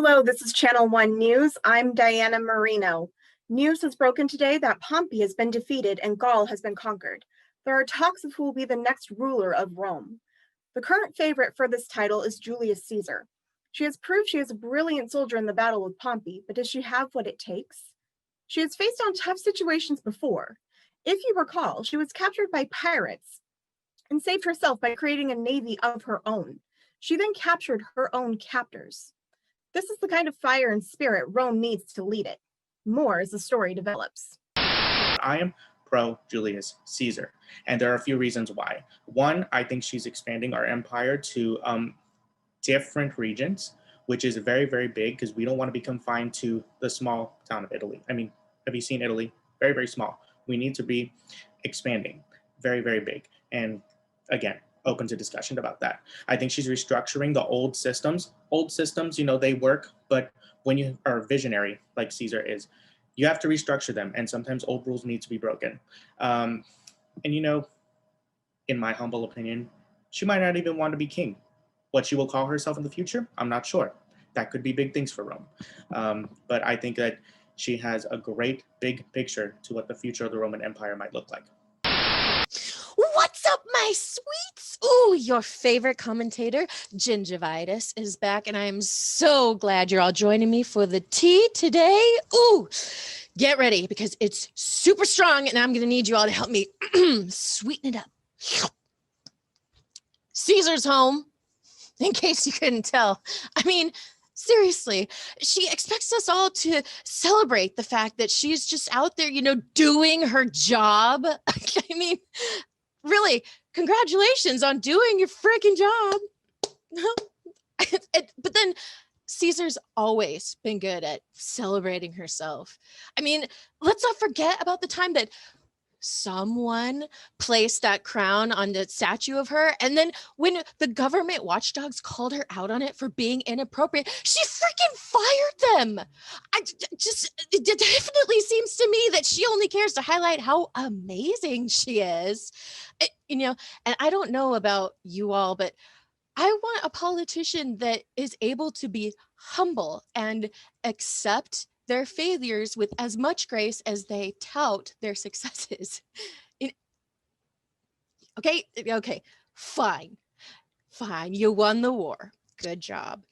Hello, this is Channel 1 News. I'm Diana Marino. News has broken today that Pompey has been defeated and Gaul has been conquered. There are talks of who will be the next ruler of Rome. The current favorite for this title is Julius Caesar. She has proved she is a brilliant soldier in the Battle of Pompey, but does she have what it takes? She has faced down tough situations before. If you recall, she was captured by pirates and saved herself by creating a navy of her own. She then captured her own captors. This is the kind of fire and spirit Rome needs to lead it. More as the story develops. I am pro Julius Caesar, and there are a few reasons why. One, I think she's expanding our empire to different regions, which is very, very big because we don't want to be confined to the small town of Italy. I mean, have you seen Italy? Very, very small. We need to be expanding, very, very big. And again, open to discussion about that. I think she's restructuring the old systems. Old systems, they work, but when you are visionary, like Caesar is, you have to restructure them, and sometimes old rules need to be broken. And in my humble opinion, she might not even want to be king. What she will call herself in the future, I'm not sure. That could be big things for Rome. But I think that she has a great big picture to what the future of the Roman Empire might look like. What's up, my sweets? Ooh, your favorite commentator, Gingivitis, is back, and I am so glad you're all joining me for the tea today. Ooh, get ready, because it's super strong, and I'm going to need you all to help me sweeten it up. Caesar's home, in case you couldn't tell. I mean, seriously, she expects us all to celebrate the fact that she's just out there, doing her job. I mean, really, congratulations on doing your freaking job. But then Caesar's always been good at celebrating herself. I mean, let's not forget about the time that someone placed that crown on the statue of her, and then when the government watchdogs called her out on it for being inappropriate, she freaking fired them. It definitely seems to me that she only cares to highlight how amazing she is. And I don't know about you all, but I want a politician that is able to be humble and accept their failures with as much grace as they tout their successes. Okay, fine. You won the war. Good job.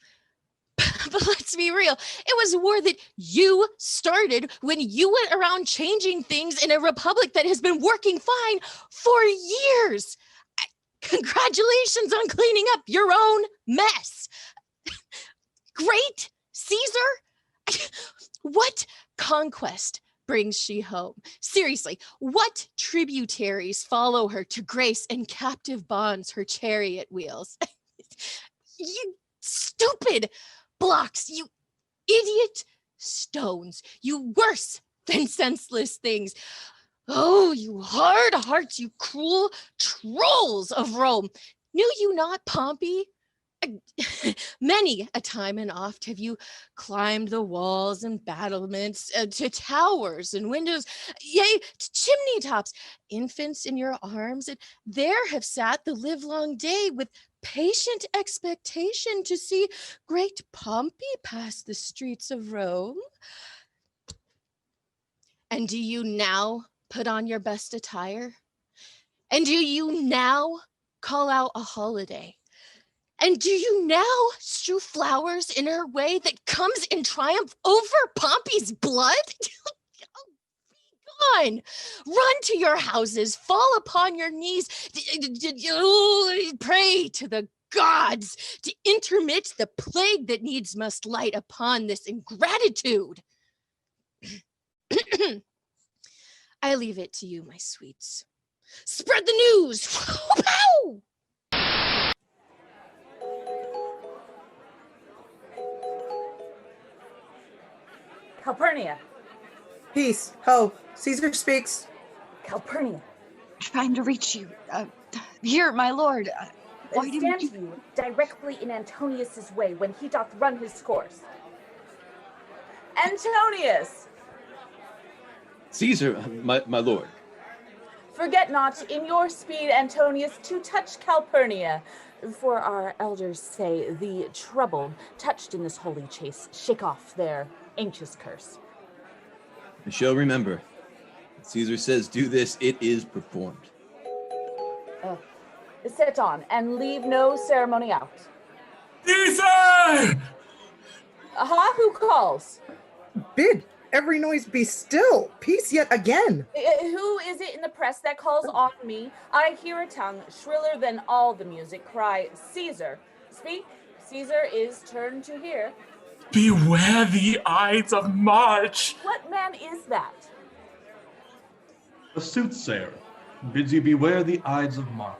But let's be real. It was a war that you started when you went around changing things in a republic that has been working fine for years. Congratulations on cleaning up your own mess. Great, Caesar. What conquest brings she home? Seriously, what tributaries follow her to grace and captive bonds her chariot wheels? You stupid blocks, you idiot stones, you worse than senseless things. Oh, you hard hearts, you cruel trolls of Rome. Knew you not, Pompey? Many a time and oft have you climbed the walls and battlements to towers and windows, yea, to chimney tops, infants in your arms, and there have sat the livelong day with patient expectation to see great Pompey pass the streets of Rome. And do you now put on your best attire? And do you now call out a holiday? And do you now strew flowers in her way that comes in triumph over Pompey's blood? Oh, be gone. Run to your houses, fall upon your knees, pray to the gods to intermit the plague that needs must light upon this ingratitude. I leave it to you, my sweets. Spread the news. Pow! Calpurnia. Peace. Ho. Caesar speaks. Calpurnia. Trying to reach you. Here, my lord. Why Stand you directly in Antonius's way when he doth run his course? Antonius! Caesar, my lord. Forget not in your speed, Antonius, to touch Calpurnia. For our elders say the troubled, touched in this holy chase, shake off their anxious curse. I shall remember. When Caesar says do this, it is performed. Sit on, and leave no ceremony out. Caesar! Who calls? Bid every noise be still. Peace yet again. Who is it in the press that calls on me? I hear a tongue shriller than all the music cry, Caesar. Speak, Caesar is turned to hear. Beware the Ides of March. What man is that? A soothsayer bids you beware the Ides of March.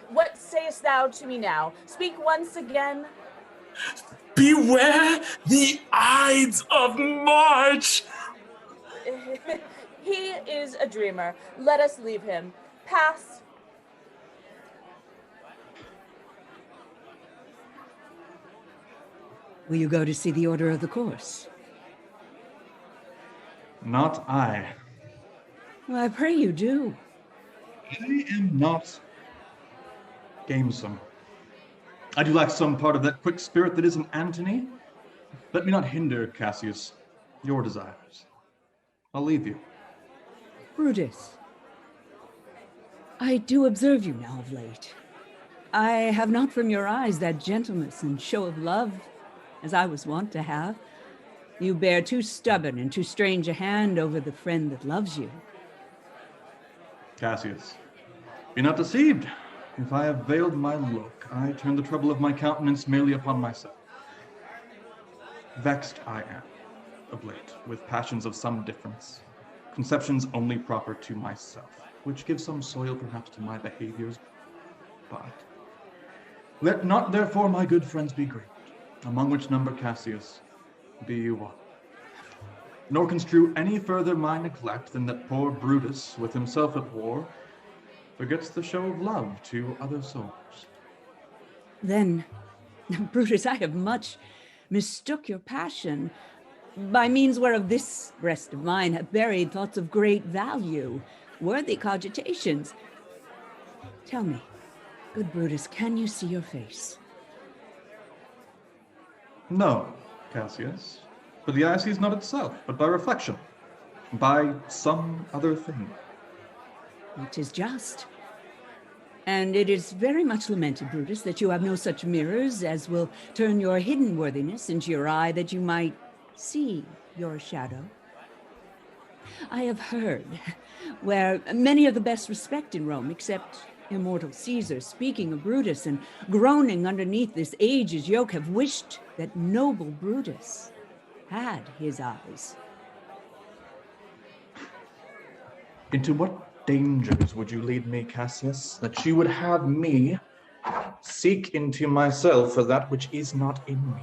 What sayest thou to me now? Speak once again. Beware the Ides of March. He is a dreamer. Let us leave him. Pass. Will you go to see the order of the course? Not I. Well, I pray you do. I am not gamesome. I do lack some part of that quick spirit that is in Antony. Let me not hinder, Cassius, your desires. I'll leave you. Brutus, I do observe you now of late. I have not from your eyes that gentleness and show of love as I was wont to have. You bear too stubborn and too strange a hand over the friend that loves you. Cassius, be not deceived. If I have veiled my look, I turn the trouble of my countenance merely upon myself. Vexed I am, of late, with passions of some difference, conceptions only proper to myself, which give some soil perhaps to my behaviors. But let not therefore my good friends be grieved, among which number, Cassius, be you one. Nor construe any further my neglect than that poor Brutus, with himself at war, forgets the show of love to other souls. Then, Brutus, I have much mistook your passion, by means whereof this breast of mine hath buried thoughts of great value, worthy cogitations. Tell me, good Brutus, can you see your face? No, Cassius, for the eye sees not itself, but by reflection, by some other thing. It is just. And it is very much lamented, Brutus, that you have no such mirrors as will turn your hidden worthiness into your eye, that you might see your shadow. I have heard where many of the best respect in Rome, except immortal Caesar, speaking of Brutus and groaning underneath this age's yoke, have wished that noble Brutus had his eyes. Into what dangers would you lead me, Cassius, that you would have me seek into myself for that which is not in me?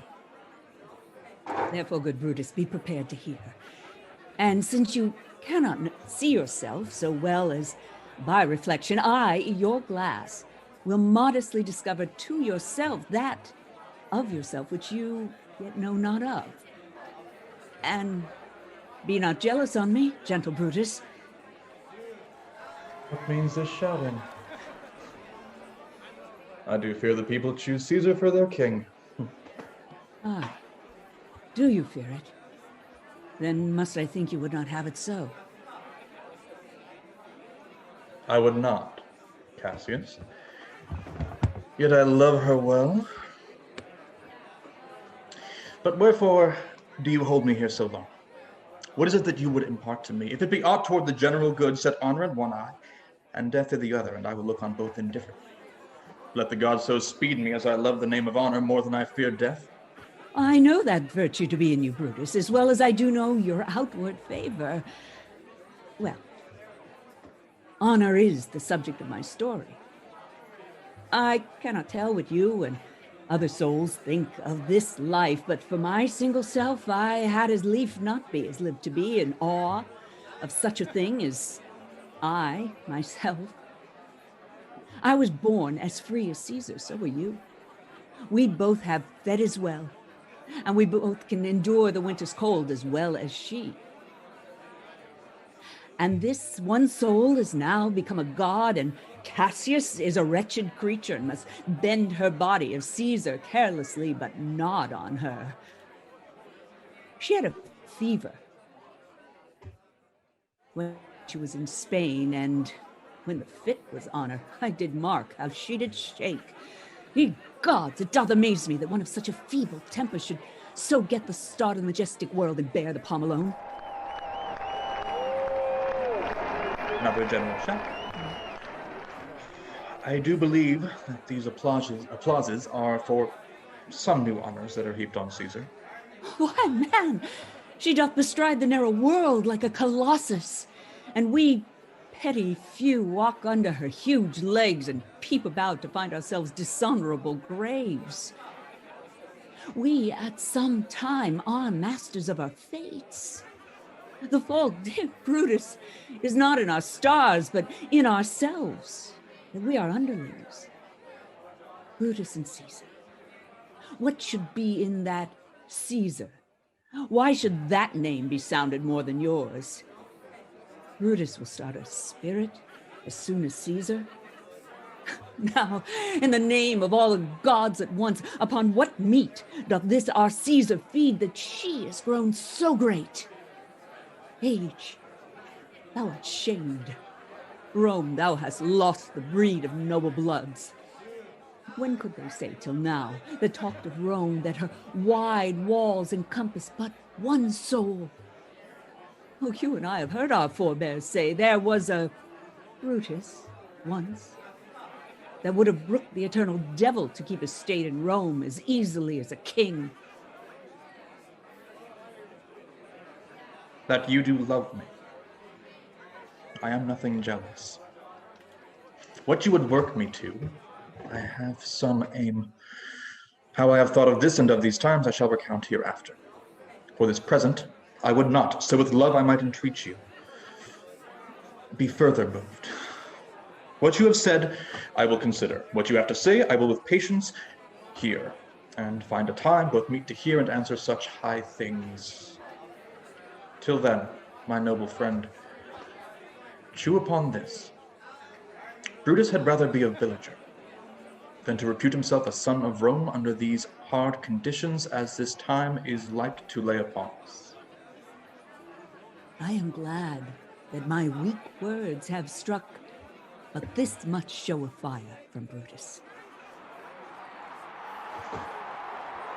Therefore, good Brutus, be prepared to hear. And since you cannot see yourself so well as by reflection, I, your glass, will modestly discover to yourself that of yourself which you yet know not of. And be not jealous on me, gentle Brutus. What means this shouting? I do fear the people choose Caesar for their king. Aye. Do you fear it? Then must I think you would not have it so? I would not, Cassius. Yet I love her well. But wherefore do you hold me here so long? What is it that you would impart to me? If it be aught toward the general good, set honor in one eye, and death in the other, and I will look on both indifferently. Let the gods so speed me as I love the name of honor more than I fear death. I know that virtue to be in you, Brutus, as well as I do know your outward favor. Well, honor is the subject of my story. I cannot tell what you and other souls think of this life, but for my single self, I had as lief not be as lived to be in awe of such a thing as I, myself. I was born as free as Caesar, so were you. We both have fed as well, and we both can endure the winter's cold as well as she. And this one soul has now become a god, and Cassius is a wretched creature and must bend her body if Caesar carelessly but nod on her. She had a fever when she was in Spain, and when the fit was on her, I did mark how she did shake. Ye gods, it doth amaze me that one of such a feeble temper should so get the start of the majestic world and bear the palm alone. Another general shout. I do believe that these applauses are for some new honors that are heaped on Caesar. Why, man, she doth bestride the narrow world like a colossus, and we petty few walk under her huge legs and peep about to find ourselves dishonorable graves. We at some time are masters of our fates. The fault, dear Brutus, is not in our stars, but in ourselves, that we are underlings. Brutus and Caesar. What should be in that Caesar? Why should that name be sounded more than yours? Brutus will start a spirit as soon as Caesar. Now, in the name of all the gods at once, upon what meat doth this our Caesar feed that she is grown so great? Age, thou art shamed. Rome, thou hast lost the breed of noble bloods. When could they say till now, that talked of Rome, that her wide walls encompass but one soul? Oh, you and I have heard our forebears say there was a Brutus once that would have brooked the eternal devil to keep a state in Rome as easily as a king. That you do love me. I am nothing jealous. What you would work me to, I have some aim. How I have thought of this and of these times I shall recount hereafter. For this present, I would not, so with love I might entreat you. Be further moved. What you have said, I will consider. What you have to say, I will with patience hear, and find a time both meet to hear and answer such high things. Till then, my noble friend, chew upon this. Brutus had rather be a villager than to repute himself a son of Rome under these hard conditions as this time is like to lay upon us. I am glad that my weak words have struck but this much show of fire from Brutus.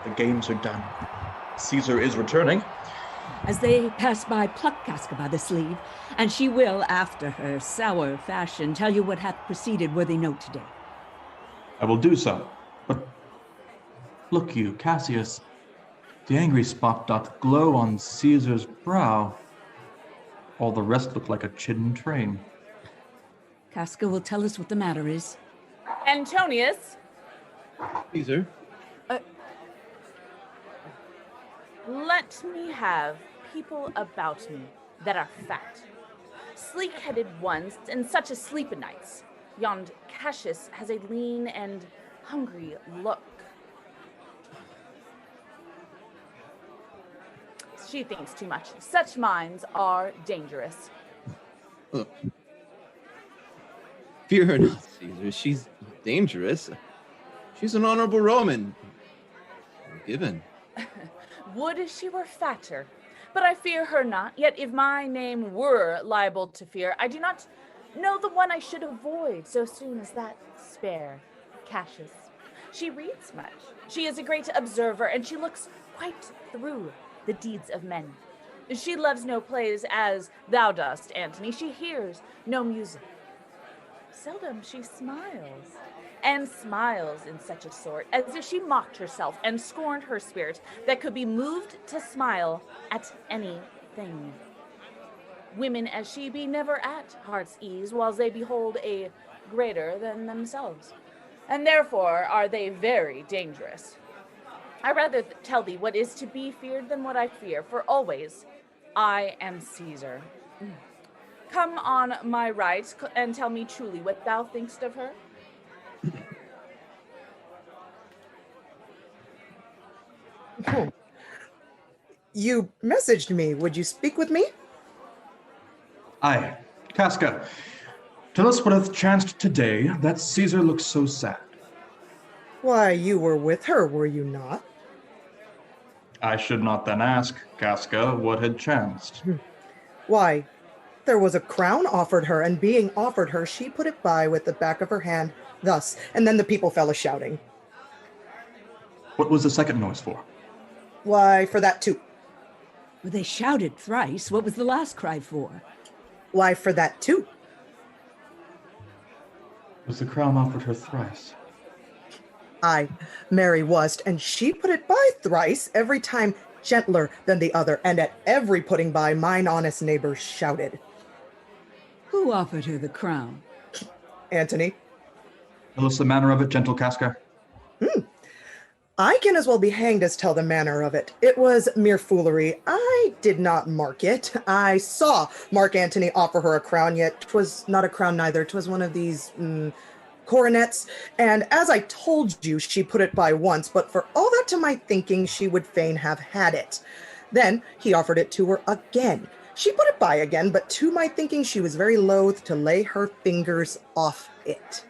The games are done. Caesar is returning. As they pass by, pluck Casca by the sleeve, and she will, after her sour fashion, tell you what hath preceded worthy note today. I will do so, but look you, Cassius, the angry spot doth glow on Caesar's brow. All the rest look like a chidden train. Casca will tell us what the matter is. Antonius. Caesar. Let me have people about me that are fat, sleek-headed ones, and such as sleep o' nights. Yond Cassius has a lean and hungry look. She thinks too much. Such minds are dangerous. Look. Fear her not, Caesar. She's dangerous. She's an honorable Roman. Given. Would she were fatter, but I fear her not. Yet if my name were liable to fear, I do not know the one I should avoid so soon as that spare Cassius. She reads much. She is a great observer, and she looks quite through the deeds of men. She loves no plays as thou dost, Antony. She hears no music. Seldom she smiles, and smiles in such a sort as if she mocked herself and scorned her spirit that could be moved to smile at anything. Women as she be never at heart's ease, whilst they behold a greater than themselves, and therefore are they very dangerous. I rather tell thee what is to be feared than what I fear, for always I am Caesar. Come on my right and tell me truly what thou thinkst of her. You messaged me. Would you speak with me? Aye, Casca, tell us what hath chanced today that Caesar looks so sad. Why, you were with her, were you not? I should not then ask, Casca, what had chanced. Why, there was a crown offered her, and being offered her, she put it by with the back of her hand, thus, and then the people fell a-shouting. What was the second noise for? Why, for that too. Well, they shouted thrice. What was the last cry for? Why, for that too. Was the crown offered her thrice? Aye, Mary was't, and she put it by thrice, every time gentler than the other, and at every putting by, mine honest neighbors shouted. Who offered her the crown? Antony. Tell us the manner of it, gentle Casca. I can as well be hanged as tell the manner of it. It was mere foolery. I did not mark it. I saw Mark Antony offer her a crown, yet 'twas not a crown neither. 'Twas one of these coronets, and as I told you, she put it by once, but for all that to my thinking, she would fain have had it. Then he offered it to her again. She put it by again, but to my thinking, she was very loath to lay her fingers off it.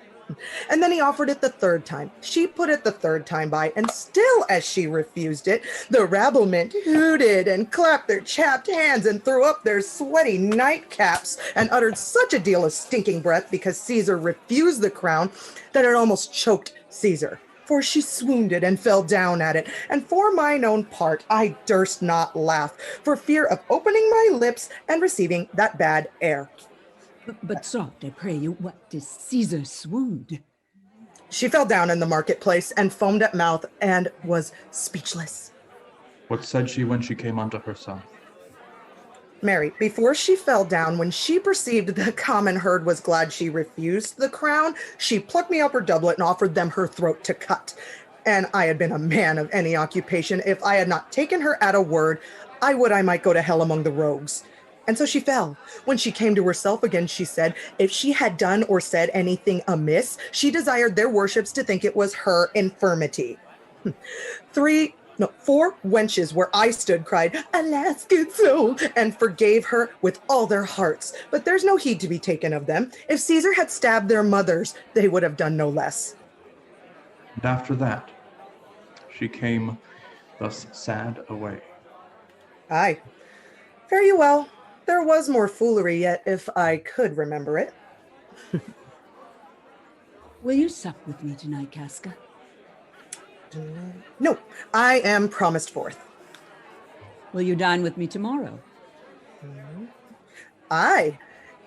And then he offered it the third time. She put it the third time by, and still as she refused it, the rabblement hooted and clapped their chapped hands and threw up their sweaty nightcaps and uttered such a deal of stinking breath because Caesar refused the crown that it almost choked Caesar. For she swooned and fell down at it, and for mine own part I durst not laugh, for fear of opening my lips and receiving that bad air. But soft, I pray you, what does Caesar swooned? She fell down in the marketplace and foamed at mouth and was speechless. What said she when she came unto herself? Mary, before she fell down, when she perceived the common herd was glad she refused the crown, she plucked me up her doublet and offered them her throat to cut. And I had been a man of any occupation. If I had not taken her at a word, I would I might go to hell among the rogues. And so she fell. When she came to herself again, she said, if she had done or said anything amiss, she desired their worships to think it was her infirmity. 4 wenches where I stood cried, alas, good soul, and forgave her with all their hearts. But there's no heed to be taken of them. If Caesar had stabbed their mothers, they would have done no less. And after that, she came thus sad away. Aye, fare you well. There was more foolery yet, if I could remember it. Will you sup with me tonight, Casca? No, I am promised forth. Will you dine with me tomorrow? Aye,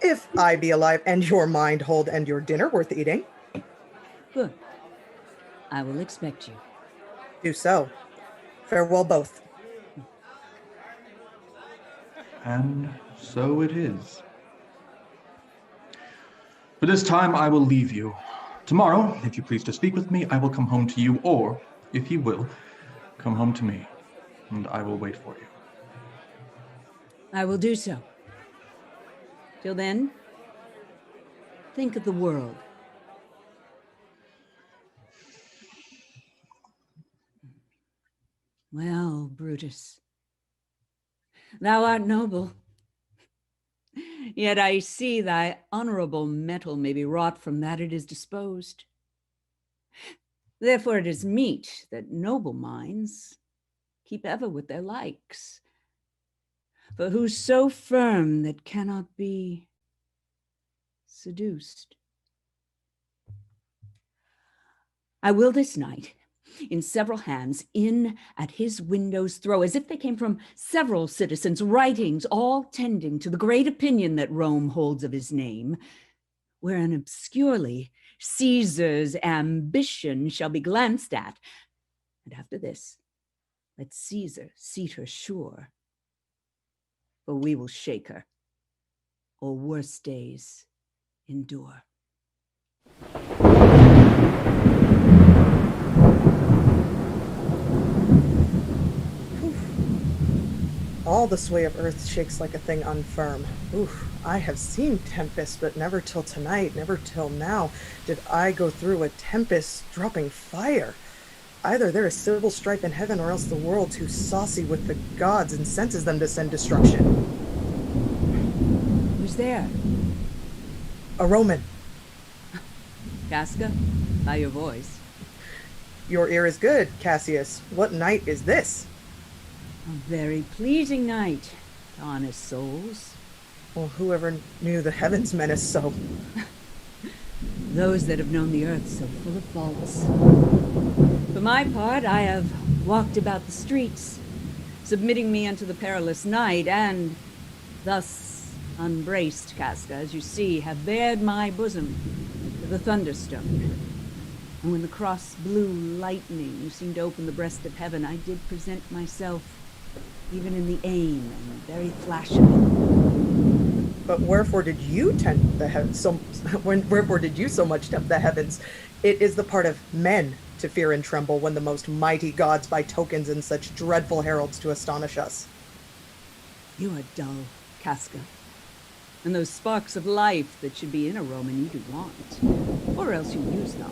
if I be alive and your mind hold and your dinner worth eating. Good. I will expect you. Do so. Farewell both. And so it is. For this time I will leave you. Tomorrow, if you please to speak with me, I will come home to you, or, if you will, come home to me, and I will wait for you. I will do so. Till then, think of the world. Well, Brutus, thou art noble. Yet I see thy honorable metal may be wrought from that it is disposed. Therefore it is meet that noble minds keep ever with their likes. For who's so firm that cannot be seduced? I will this night, in several hands, in at his windows throw, as if they came from several citizens, writings all tending to the great opinion that Rome holds of his name, wherein obscurely Caesar's ambition shall be glanced at. And after this, let Caesar seat her sure, for we will shake her, or worse days endure. All the sway of earth shakes like a thing unfirm. Oof, I have seen tempests, but never till tonight, never till now, did I go through a tempest dropping fire. Either there is civil strife in heaven, or else the world too saucy with the gods incenses them to send destruction. We're Who's there? A Roman. Casca? By your voice. Your ear is good, Cassius. What night is this? A very pleasing night, honest souls. Well, whoever knew the heavens menace so. Those that have known the earth so full of faults. For my part, I have walked about the streets, submitting me unto the perilous night, and thus unbraced, Casca, as you see, have bared my bosom to the thunderstone. And when the cross blue lightning seemed to open the breast of heaven, I did present myself, even in the aim and very flash of it. But wherefore did you tempt the heavens? Wherefore did you so much tempt the heavens? It is the part of men to fear and tremble when the most mighty gods buy tokens and such dreadful heralds to astonish us. You are dull, Casca. And those sparks of life that should be in a Roman you do want, or else you use not.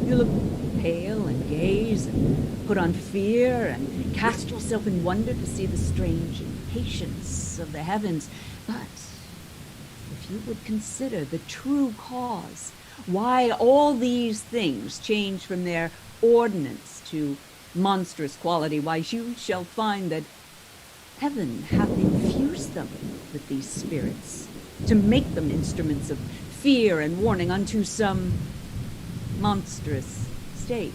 You look pale and gaze and put on fear and cast yourself in wonder to see the strange impatience of the heavens. But if you would consider the true cause, why all these things change from their ordinance to monstrous quality, why you shall find that heaven hath infused them with these spirits to make them instruments of fear and warning unto some monstrous state.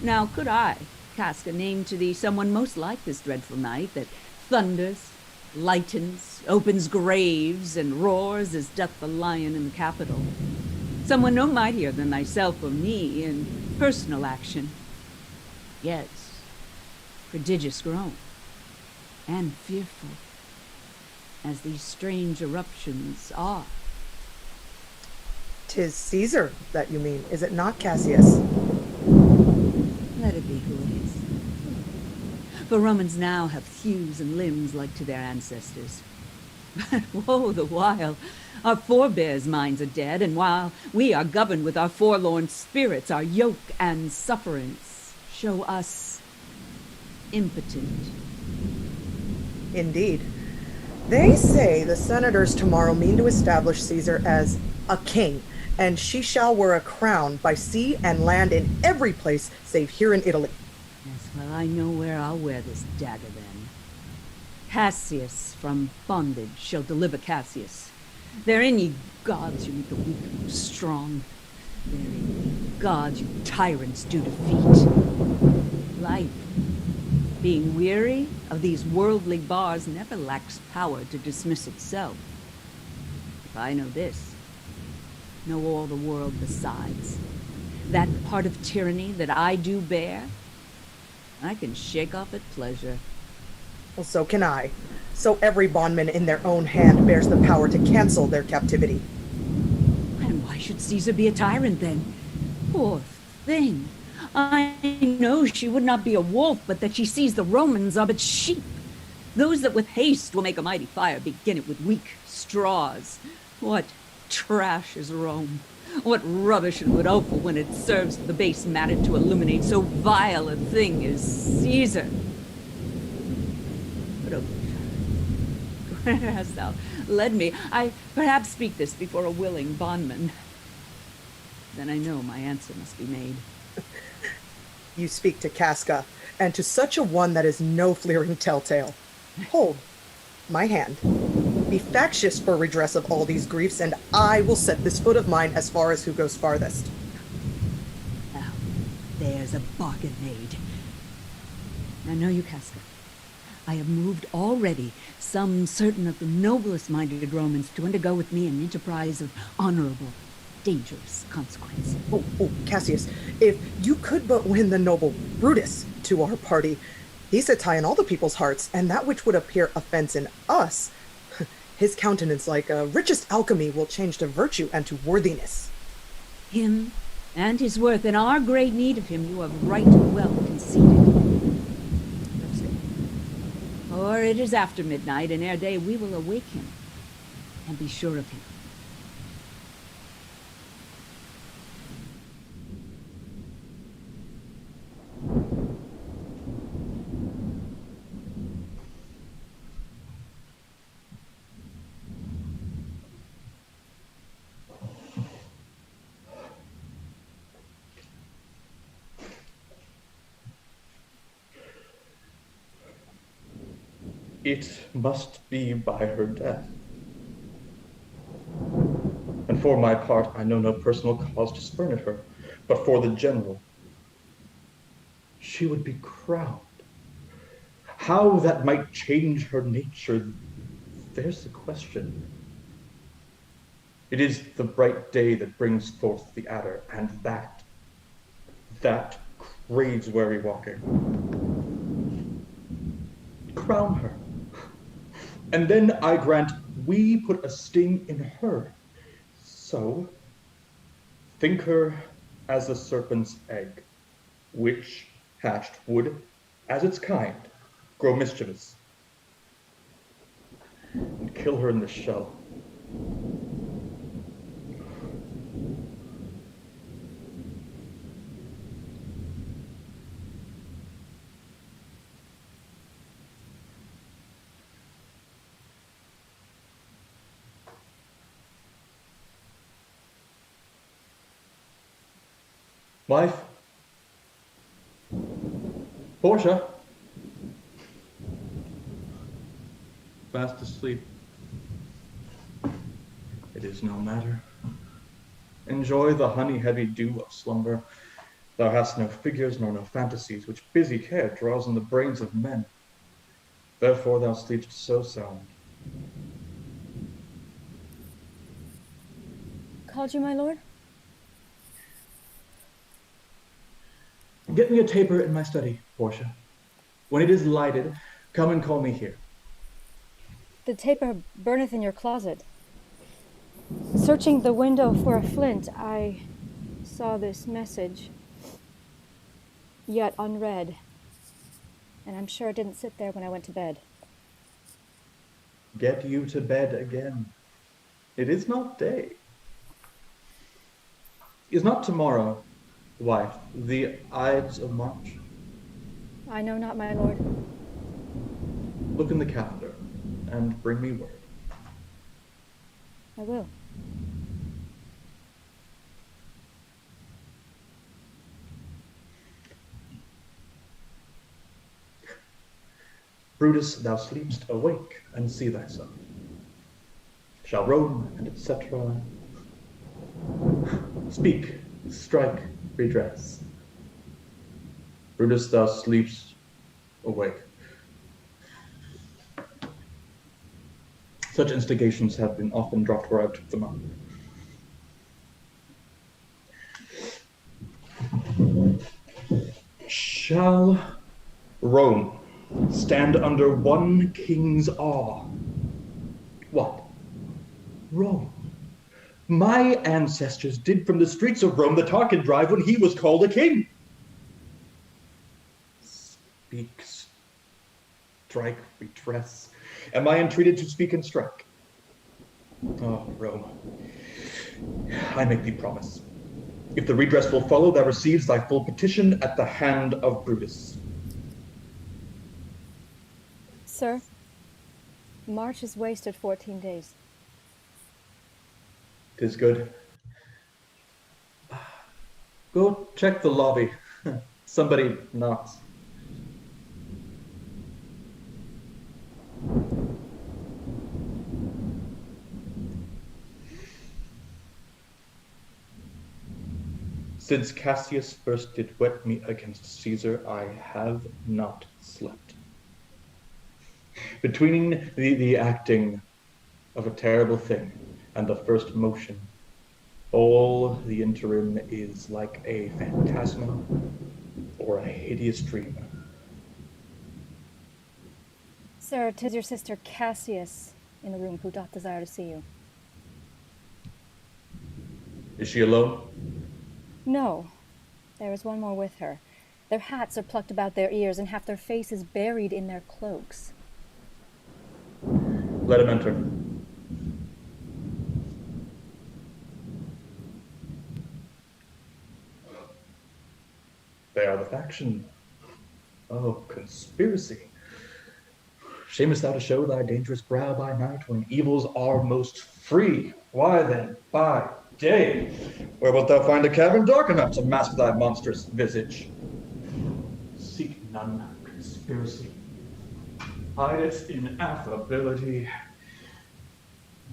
Now could I, Casca, name to thee someone most like this dreadful night that thunders, lightens, opens graves, and roars as doth the lion in the Capitol? Someone no mightier than thyself or me in personal action. Yes, prodigious grown, and fearful, as these strange eruptions are. 'Tis Caesar that you mean, is it not, Cassius? Let it be who it is. For Romans now have thews and limbs like to their ancestors. But woe the while, our forebears' minds are dead, and while we are governed with our forlorn spirits, our yoke and sufferance show us impotent. Indeed. They say the senators tomorrow mean to establish Caesar as a king, and she shall wear a crown by sea and land in every place save here in Italy. Yes, well, I know where I'll wear this dagger then. Cassius from bondage shall deliver Cassius. Therein, ye gods, you make the weak strong. Therein, ye gods, you tyrants do defeat. Life, being weary of these worldly bars, never lacks power to dismiss itself. If I know this, know all the world besides. That part of tyranny that I do bear, I can shake off at pleasure. Well, so can I. So every bondman in their own hand bears the power to cancel their captivity. And why should Caesar be a tyrant then? Poor thing. I know she would not be a wolf, but that she sees the Romans are but sheep. Those that with haste will make a mighty fire begin it with weak straws. What trash is Rome? What rubbish and what offal when it serves the base matter to illuminate so vile a thing as Caesar? But oh, where hast thou led me? I perhaps speak this before a willing bondman. Then I know my answer must be made. You speak to Casca, and to such a one that is no fleering telltale. Hold my hand. Be factious for redress of all these griefs, and I will set this foot of mine as far as who goes farthest. Now, there's a bargain made. Now know you, Casca, I have moved already some certain of the noblest minded Romans to undergo with me an enterprise of honorable, dangerous consequence. Oh, Cassius, if you could but win the noble Brutus to our party, he's a tie in all the people's hearts, and that which would appear offense in us, his countenance like richest alchemy will change to virtue and to worthiness. Him and his worth and our great need of him you have right well conceded. For it is after midnight, and ere day we will awake him and be sure of him. It must be by her death. And for my part, I know no personal cause to spurn at her, but for the general, she would be crowned. How that might change her nature, there's the question. It is the bright day that brings forth the adder, and that craves weary walking. Crown her. And then I grant we put a sting in her. So, think her as a serpent's egg, which, hatched, would, as its kind, grow mischievous, and kill her in the shell. Wife? Portia? Fast asleep. It is no matter. Enjoy the honey-heavy dew of slumber. Thou hast no figures nor no fantasies, which busy care draws in the brains of men. Therefore thou sleepst so sound. Called you, my lord? Get me a taper in my study, Portia. When it is lighted, come and call me here. The taper burneth in your closet. Searching the window for a flint, I saw this message, yet unread. And I'm sure it didn't sit there when I went to bed. Get you to bed again. It is not day. Is not tomorrow, wife, the Ides of March? I know not, my lord. Look in the calendar and bring me word. I will. Brutus, thou sleepst, awake and see thyself. Shall Rome and etc. Speak, strike, redress. Brutus, thou sleepst, awake. Such instigations have been often dropped where I took them up. Shall Rome stand under one king's awe? What? Rome. My ancestors did from the streets of Rome the Tarquin drive when he was called a king. Speak, strike, redress. Am I entreated to speak and strike? Oh, Rome, I make thee promise. If the redress will follow, thou receives thy full petition at the hand of Brutus. Sir, March is wasted 14 days. 'Tis good. Go check the lobby. Somebody knocks. Since Cassius first did wet me against Caesar, I have not slept. Between the acting of a terrible thing and the first motion, all the interim is like a phantasma or a hideous dream. Sir, 'tis your sister Cassius in the room who doth desire to see you. Is she alone? No, there is one more with her. Their hats are plucked about their ears, and half their faces buried in their cloaks. Let him enter. They are the faction. Oh, conspiracy. Shamest thou to show thy dangerous brow by night when evils are most free? Why then, by day, where wilt thou find a cavern dark enough to mask thy monstrous visage? Seek none conspiracy. highest in affability,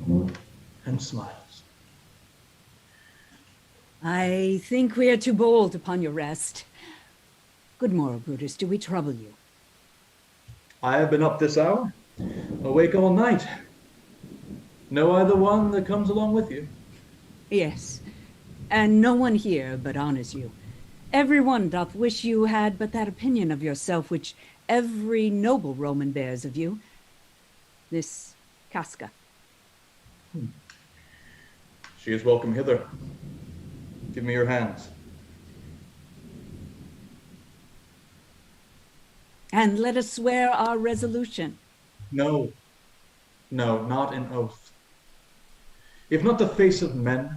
and smiles. I think we are too bold upon your rest. Good morrow, Brutus. Do we trouble you? I have been up this hour, awake all night. Know I the one that comes along with you? Yes, and no one here but honors you. Everyone doth wish you had but that opinion of yourself which every noble Roman bears of you. This Casca. She is welcome hither. Give me your hands. And let us swear our resolution. No, not an oath. If not the face of men,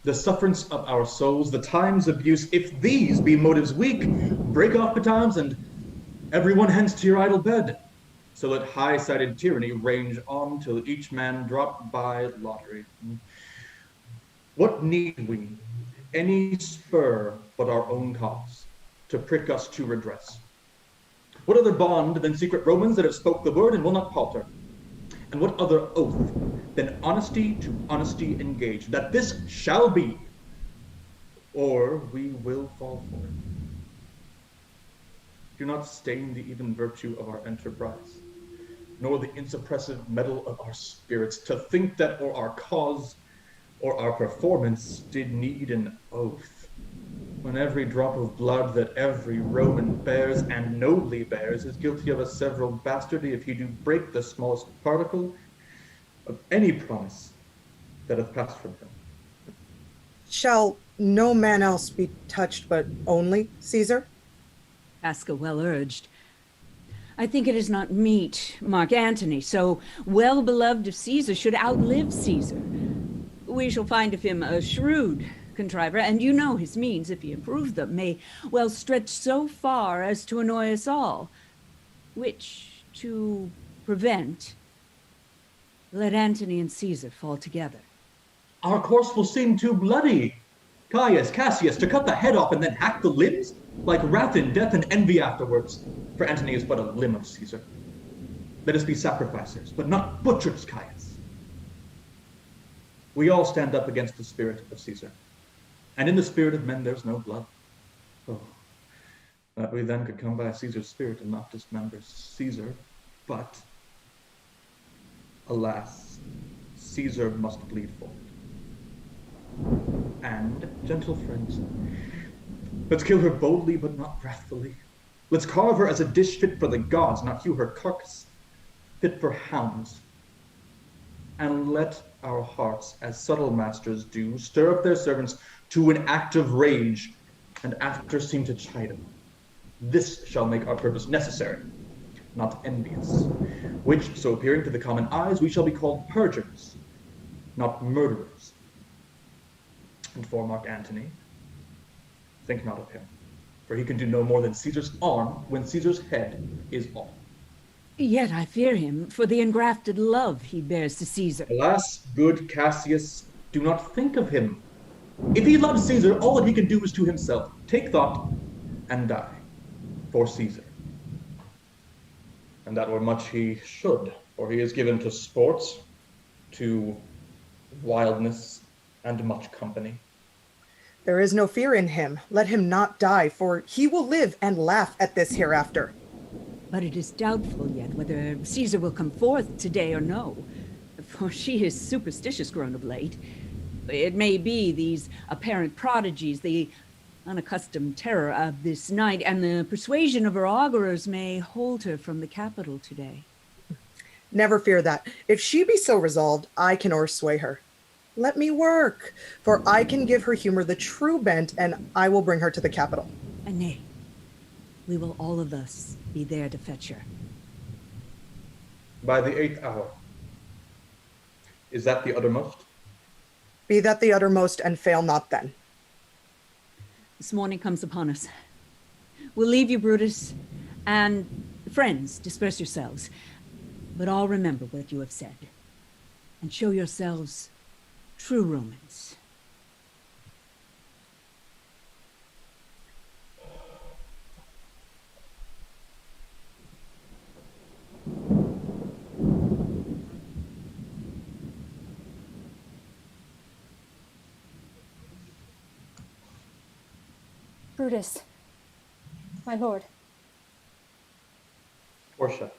the sufferance of our souls, the time's abuse, if these be motives weak, break off betimes and everyone hence to your idle bed. So let high-sided tyranny range on till each man drop by lottery. What need we any spur but our own cause to prick us to redress? What other bond than secret Romans that have spoke the word and will not palter? And what other oath than honesty to honesty engaged, that this shall be, or we will fall for it? Do not stain the even virtue of our enterprise, nor the insuppressive metal of our spirits, to think that or our cause or our performance did need an oath, when every drop of blood that every Roman bears, and nobly bears, is guilty of a several bastardy if he do break the smallest particle of any promise that hath passed from him. Shall no man else be touched but only Caesar? Casca well urged. I think it is not meet Mark Antony, so well beloved of Caesar, should outlive Caesar. We shall find of him a shrewd contriver, and you know his means, if he improve them, may well stretch so far as to annoy us all, which to prevent, let Antony and Caesar fall together. Our course will seem too bloody. Caius, Cassius, to cut the head off and then hack the limbs? Like wrath in death and envy afterwards, for Antony is but a limb of Caesar. Let us be sacrificers, but not butchers, Caius. We all stand up against the spirit of Caesar. And in the spirit of men there's no blood. Oh, that we then could come by Caesar's spirit and not dismember Caesar, but alas, Caesar must bleed for it. And, gentle friends, let's kill her boldly but not wrathfully. Let's carve her as a dish fit for the gods, not hew her carcass fit for hounds. And let our hearts, as subtle masters do, stir up their servants to an act of rage, and after seem to chide them. This shall make our purpose necessary, not envious, which, so appearing to the common eyes, we shall be called perjurers, not murderers. And for Mark Antony, think not of him, for he can do no more than Caesar's arm when Caesar's head is off. Yet I fear him for the engrafted love he bears to Caesar. Alas, good Cassius, do not think of him. If he loves Caesar, all that he can do is to himself. Take thought and die for Caesar. And that were much he should, for he is given to sports, to wildness, and much company. There is no fear in him. Let him not die, for he will live and laugh at this hereafter. But it is doubtful yet whether Caesar will come forth today or no, for she is superstitious grown of late. It may be these apparent prodigies, the unaccustomed terror of this night, and the persuasion of her augurers may hold her from the capital today. Never fear that. If she be so resolved, I can o'ersway her. Let me work, for I can give her humor the true bent, and I will bring her to the capital. And nay, we will all of us be there to fetch her. By the 8th hour. Is that the uttermost? Be that the uttermost, and fail not then. This morning comes upon us. We'll leave you, Brutus, and friends, disperse yourselves. But all remember what you have said, and show yourselves true Romans. Brutus, my lord. Portia.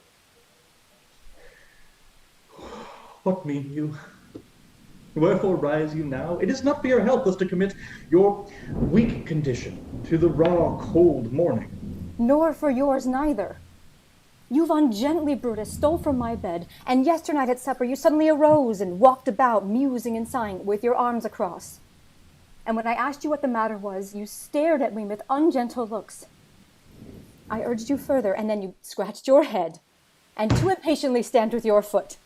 What mean you? Wherefore rise you now? It is not for your help thus to commit your weak condition to the raw, cold morning. Nor for yours neither. You've ungently, Brutus, stole from my bed, and yesternight at supper you suddenly arose and walked about, musing and sighing, with your arms across. And when I asked you what the matter was, you stared at me with ungentle looks. I urged you further, and then you scratched your head, and too impatiently stamped with your foot.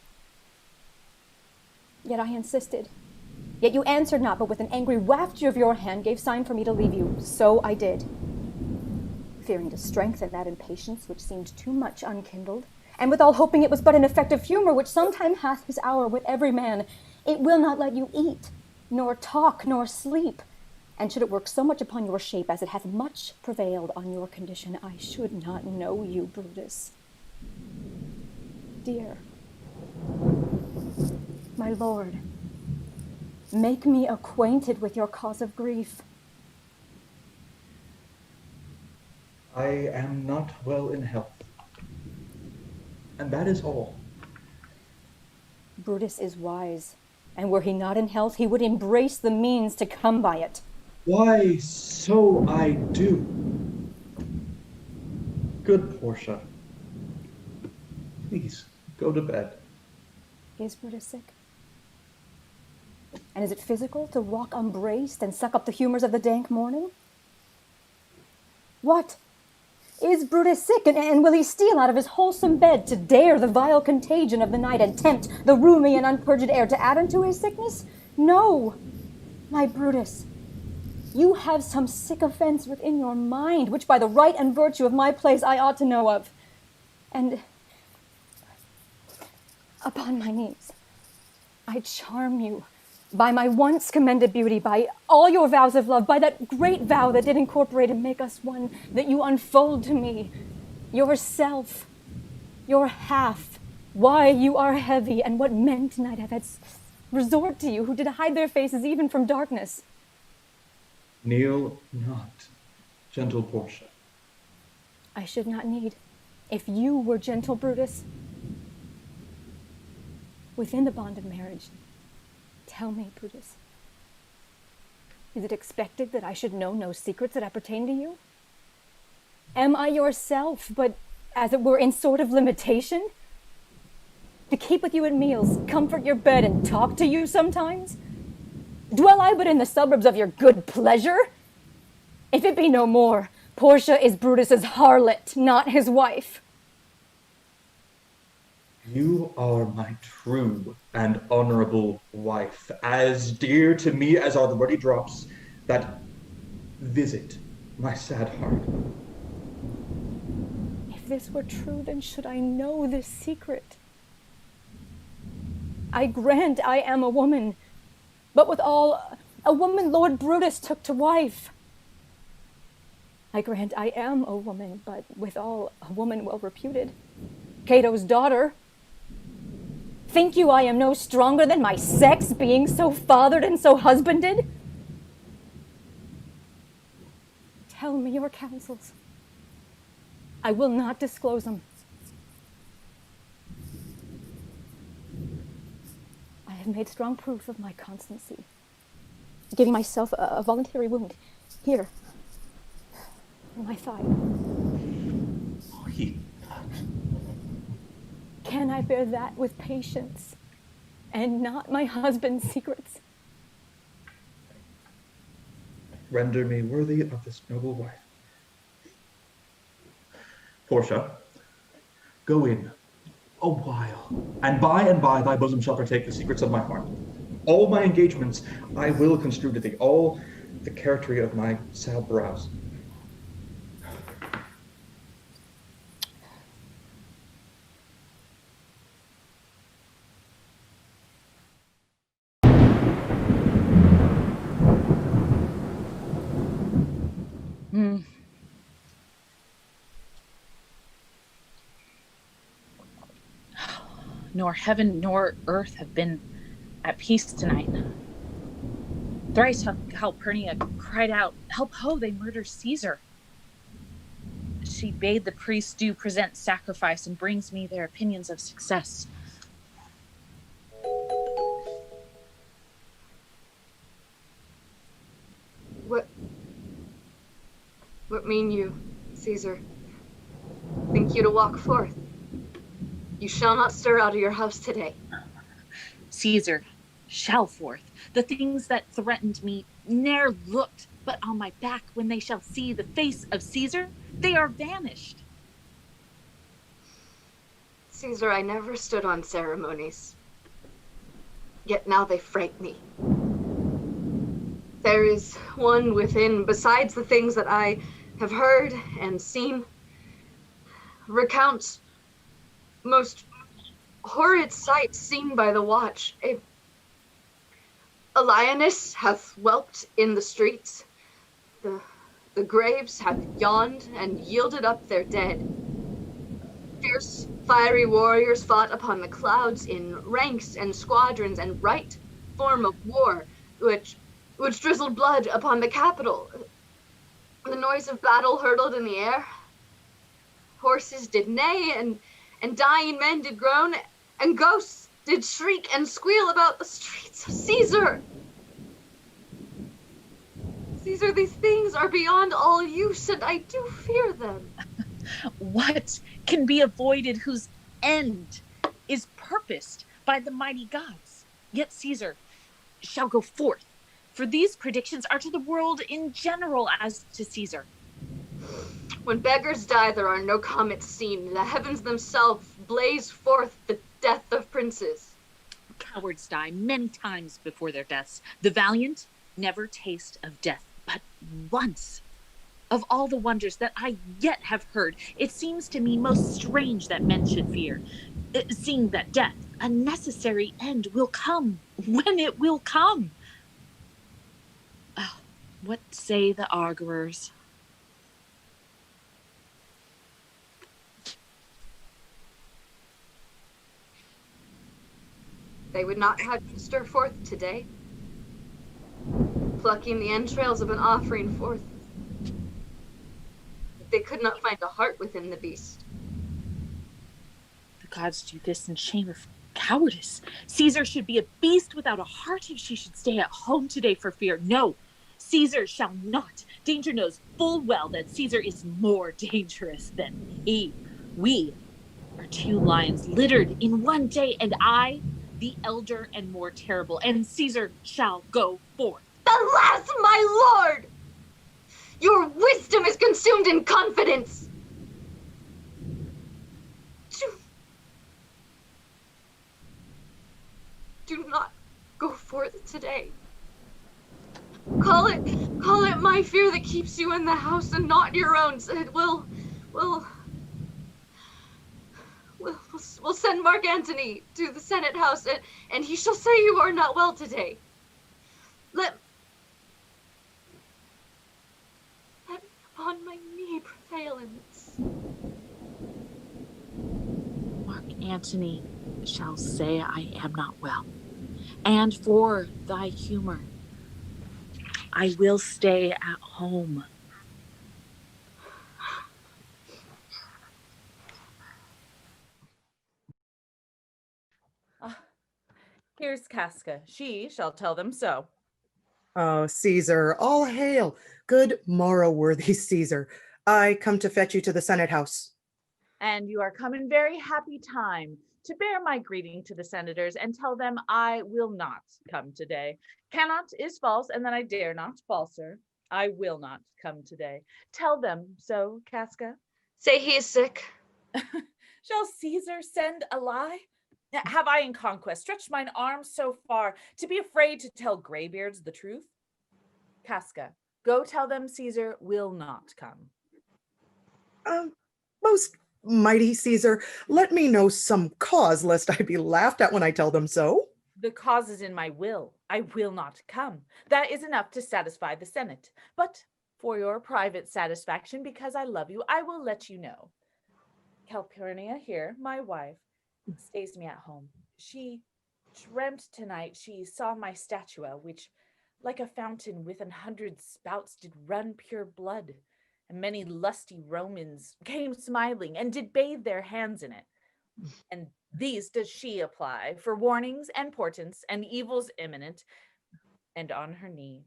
Yet I insisted. Yet you answered not, but with an angry wafture of your hand gave sign for me to leave you. So I did, fearing to strengthen that impatience which seemed too much unkindled, and withal hoping it was but an effect of humor which sometime hath his hour with every man. It will not let you eat, nor talk, nor sleep. And should it work so much upon your shape as it hath much prevailed on your condition, I should not know you, Brutus. Dear, my lord, make me acquainted with your cause of grief. I am not well in health, and that is all. Brutus is wise, and were he not in health, he would embrace the means to come by it. Why, so I do. Good Portia, please go to bed. Is Brutus sick? And is it physical to walk unbraced and suck up the humors of the dank morning? What? Is Brutus sick, and will he steal out of his wholesome bed to dare the vile contagion of the night and tempt the rheumy and unpurged air to add unto his sickness? No, my Brutus, you have some sick offense within your mind, which by the right and virtue of my place I ought to know of. And upon my knees, I charm you by my once commended beauty, by all your vows of love, by that great vow that did incorporate and make us one, that you unfold to me yourself, your half, why you are heavy, and what men tonight have had resort to you, who did hide their faces even from darkness. Kneel not, gentle Portia. I should not need, if you were gentle, Brutus. Within the bond of marriage, tell me, Brutus, is it expected that I should know no secrets that appertain to you? Am I yourself, but as it were in sort of limitation? To keep with you at meals, comfort your bed, and talk to you sometimes? Dwell I but in the suburbs of your good pleasure? If it be no more, Portia is Brutus's harlot, not his wife. You are my true and honorable wife, as dear to me as are the ruddy drops that visit my sad heart. If this were true, then should I know this secret? I grant I am a woman, but withal a woman Lord Brutus took to wife. I grant I am a woman, but withal a woman well reputed, Cato's daughter. Think you I am no stronger than my sex, being so fathered and so husbanded? Tell me your counsels. I will not disclose them. I have made strong proof of my constancy, giving myself a voluntary wound here, in my thigh. Can I bear that with patience, and not my husband's secrets? Render me worthy of this noble wife. Portia, go in a while, and by thy bosom shall partake the secrets of my heart. All my engagements I will construe to thee, all the charactery of my sad brows. Nor heaven nor earth have been at peace tonight. Thrice Calpurnia cried out, "Help ho, they murder Caesar." She bade the priests do present sacrifice and brings me their opinions of success. What mean you, Caesar? Think you to walk forth? You shall not stir out of your house today. Caesar shall forth. The things that threatened me ne'er looked but on my back. When they shall see the face of Caesar, they are vanished. Caesar, I never stood on ceremonies. Yet now they fright me. There is one within, besides the things that I have heard and seen, recounts most horrid sights seen by the watch. A lioness hath whelped in the streets. The graves have yawned and yielded up their dead. Fierce, fiery warriors fought upon the clouds in ranks and squadrons and right form of war, which drizzled blood upon the Capitol. The noise of battle hurtled in the air. Horses did neigh, and dying men did groan, and ghosts did shriek and squeal about the streets. Caesar! Caesar, these things are beyond all use, and I do fear them. What can be avoided whose end is purposed by the mighty gods? Yet Caesar shall go forth, for these predictions are to the world in general as to Caesar. When beggars die, there are no comets seen. The heavens themselves blaze forth the death of princes. Cowards die many times before their deaths. The valiant never taste of death but once. Of all the wonders that I yet have heard, it seems to me most strange that men should fear, seeing that death, a necessary end, will come when it will come. What say the arguers? They would not have you stir forth today, plucking the entrails of an offering forth. They could not find a heart within the beast. The gods do this in shame of cowardice. Caesar should be a beast without a heart if she should stay at home today for fear. No, Caesar shall not. Danger knows full well that Caesar is more dangerous than he. We are two lions littered in one day, and I, the elder and more terrible, and Caesar shall go forth. Alas, my lord! Your wisdom is consumed in confidence. Do not go forth today. Call it my fear that keeps you in the house and not your own. We'll send Mark Antony to the Senate House, and he shall say you are not well today. Let me upon my knee prevail in this. Mark Antony shall say I am not well, and for thy humor, I will stay at home. Here's Casca. She shall tell them so. Oh, Caesar, all hail. Good morrow, worthy Caesar. I come to fetch you to the Senate House. And you are come in very happy time to bear my greeting to the senators and tell them I will not come today. Cannot is false, and then I dare not, falser. I will not come today. Tell them so, Casca. Say he is sick. Shall Caesar send a lie? Have I in conquest stretched mine arms so far to be afraid to tell graybeards the truth? Casca, go tell them Caesar will not come. Most mighty Caesar, let me know some cause lest I be laughed at when I tell them so. The cause is in my will. I will not come. That is enough to satisfy the Senate. But for your private satisfaction, because I love you, I will let you know. Calpurnia here, my wife, stays me at home. She dreamt tonight she saw my statua, which like a fountain with 100 spouts did run pure blood, and many lusty Romans came smiling and did bathe their hands in it. And these does she apply for warnings and portents and evils imminent, and on her knee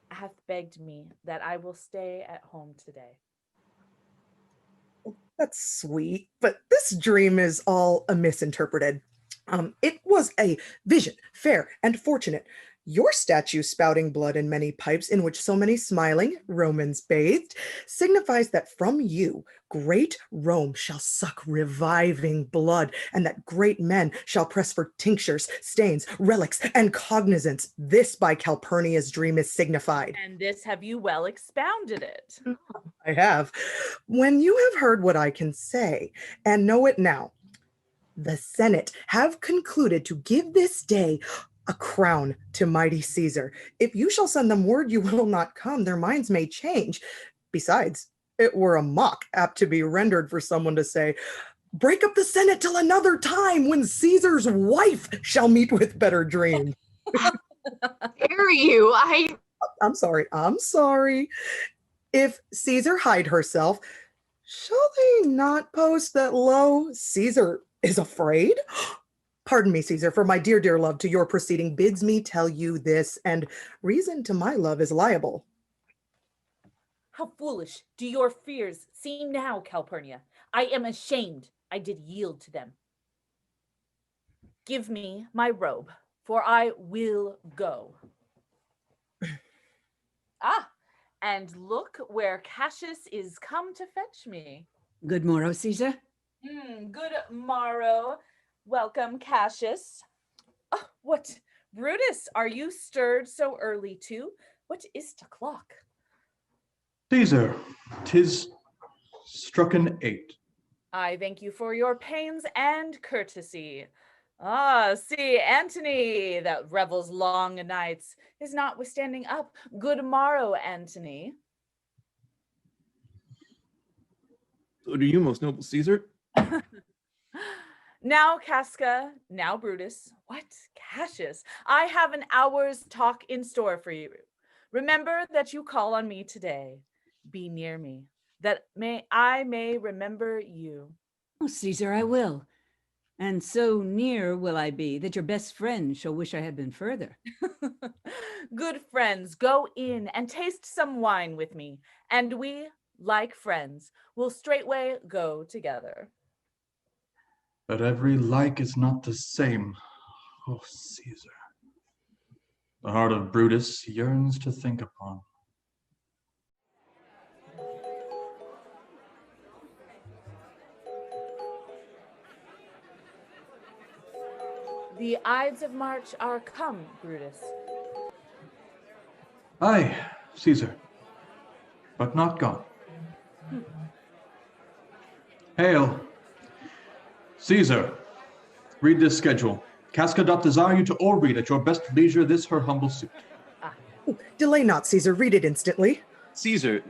hath begged me that I will stay at home today. That's sweet, but this dream is all a misinterpreted. It was a vision, fair and fortunate. Your statue spouting blood in many pipes in which so many smiling Romans bathed signifies that from you great Rome shall suck reviving blood, and that great men shall press for tinctures, stains, relics, and cognizance. This by Calpurnia's dream is signified. And this have you well expounded it. I have. When you have heard what I can say, and know it now, the Senate have concluded to give this day a crown to mighty Caesar. If you shall send them word you will not come, their minds may change. Besides, it were a mock apt to be rendered for someone to say, break up the Senate till another time when Caesar's wife shall meet with better dreams. Dare you? I'm sorry. If Caesar hide herself, shall they not post that, lo, Caesar is afraid? Pardon me, Caesar, for my dear, dear love to your proceeding bids me tell you this, and reason to my love is liable. How foolish do your fears seem now, Calpurnia. I am ashamed I did yield to them. Give me my robe, for I will go. And look where Cassius is come to fetch me. Good morrow, Caesar. Good morrow. Welcome, Cassius. Oh, what, Brutus, are you stirred so early too? What is t'clock? Caesar, 'tis strucken 8. I thank you for your pains and courtesy. See, Antony, that revels long nights, is notwithstanding up. Good morrow, Antony. So do you, most noble Caesar. Now, Casca, now, Brutus. What, Cassius? I have an hour's talk in store for you. Remember that you call on me today. Be near me, that I may remember you. Oh, Caesar, I will. And so near will I be that your best friend shall wish I had been further. Good friends, go in and taste some wine with me, and we, like friends, will straightway go together. But every like is not the same, oh Caesar. The heart of Brutus yearns to think upon. The Ides of March are come, Brutus. Aye, Caesar, but not gone. Hail. Caesar, read this schedule. Casca doth desire you to o'erread at your best leisure this her humble suit. Delay not, Caesar, read it instantly. Caesar,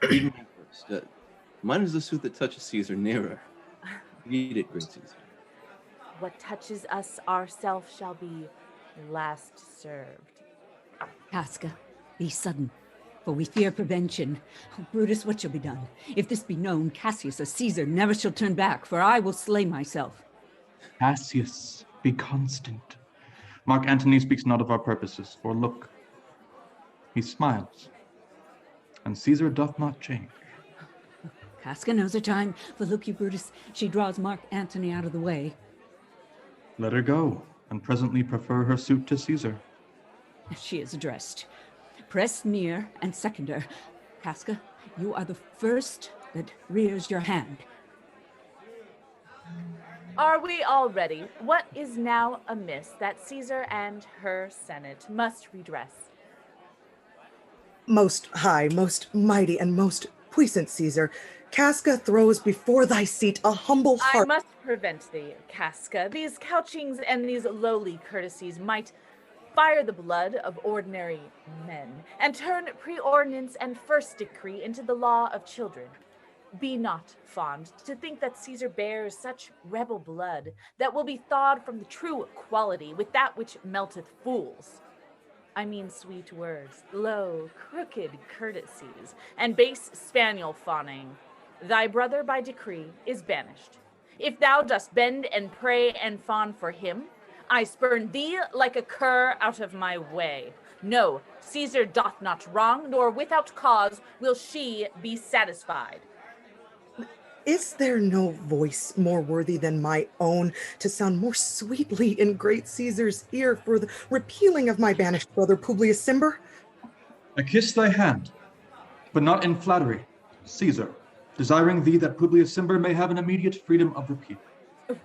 read me first. Mine is the suit that touches Caesar nearer. Read it, great Caesar. What touches us ourself shall be last served. Casca, be sudden, for we fear prevention. Oh, Brutus, what shall be done? If this be known, Cassius or Caesar never shall turn back, for I will slay myself. Cassius, be constant. Mark Antony speaks not of our purposes, for look, he smiles, and Caesar doth not change. Casca knows her time, for look you, Brutus, she draws Mark Antony out of the way. Let her go, and presently prefer her suit to Caesar. She is addressed. Press near and second her. Casca, you are the first that rears your hand. Are we all ready? What is now amiss that Caesar and her Senate must redress? Most high, most mighty, and most puissant Caesar, Casca throws before thy seat a humble heart. I must prevent thee, Casca. These couchings and these lowly courtesies might fire the blood of ordinary men, and turn preordinance and first decree into the law of children. Be not fond to think that Caesar bears such rebel blood that will be thawed from the true quality with that which melteth fools. I mean sweet words, low, crooked courtesies, and base spaniel fawning. Thy brother by decree is banished. If thou dost bend and pray and fawn for him, I spurn thee like a cur out of my way. No, Caesar doth not wrong, nor without cause will she be satisfied. Is there no voice more worthy than my own to sound more sweetly in great Caesar's ear for the repealing of my banished brother Publius Cimber? I kiss thy hand, but not in flattery, Caesar, desiring thee that Publius Cimber may have an immediate freedom of repeal.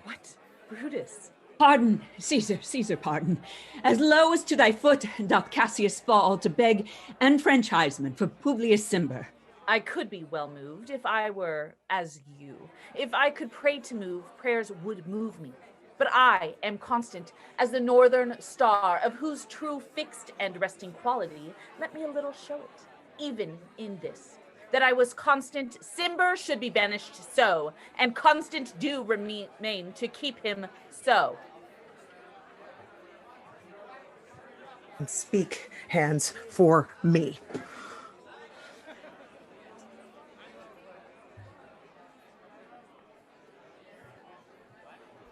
What? Brutus? Pardon, Caesar, pardon. As low as to thy foot doth Cassius fall to beg enfranchisement for Publius Cimber. I could be well moved if I were as you. If I could pray to move, prayers would move me. But I am constant as the northern star, of whose true fixed and resting quality, let me a little show it, even in this, that I was constant, Cimber should be banished so, and constant do remain to keep him so. And speak, hands, for me.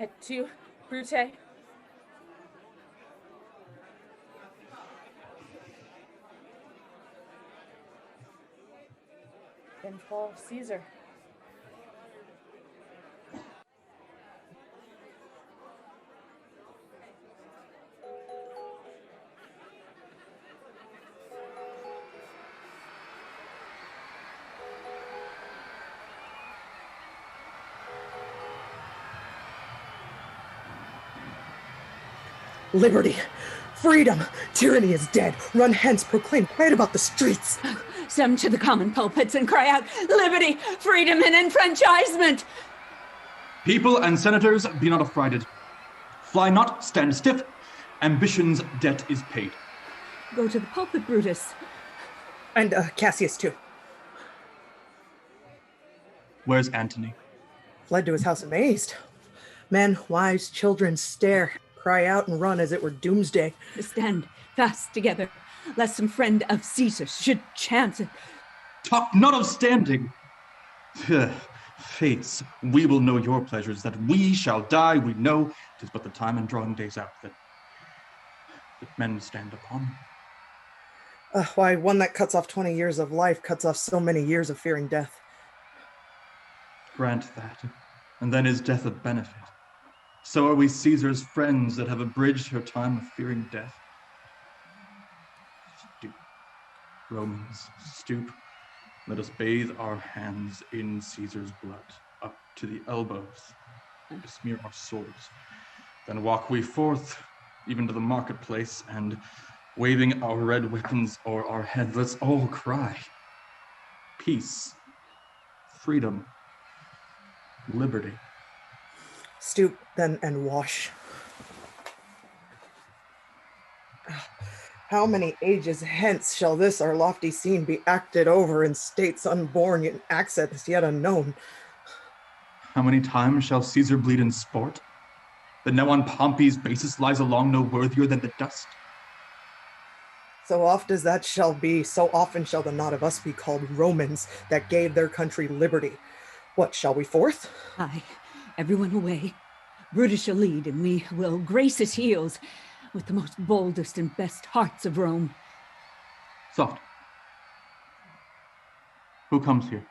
Et tu, Brute? Then fall Caesar. Liberty, freedom, tyranny is dead. Run hence, proclaim quiet about the streets. Some to the common pulpits and cry out, liberty, freedom, and enfranchisement. People and senators, be not affrighted. Fly not, stand stiff. Ambition's debt is paid. Go to the pulpit, Brutus. And Cassius, too. Where's Antony? Fled to his house amazed. Men, wives, children stare, cry out and run as it were doomsday. Stand fast together, lest some friend of Caesar should chance it. Talk not of standing. Fates, we will know your pleasures, that we shall die, we know. 'Tis but the time and drawing days out that men stand upon. Why, one that cuts off 20 years of life cuts off so many years of fearing death. Grant that, and then is death a benefit? So are we Caesar's friends that have abridged her time of fearing death. Stoop, Romans, stoop. Let us bathe our hands in Caesar's blood, up to the elbows, and besmear our swords. Then walk we forth, even to the marketplace, and waving our red weapons o'er our heads, let's all cry, peace, freedom, liberty. Stoop then and wash. How many ages hence shall this our lofty scene be acted over in states unborn, yet in accents yet unknown? How many times shall Caesar bleed in sport, that now on Pompey's basis lies along no worthier than the dust? So oft as that shall be, so often shall the not of us be called Romans that gave their country liberty. What, shall we forth? Aye, everyone away. Brutus shall lead, and we will grace his heels with the most boldest and best hearts of Rome. Soft. Who comes here?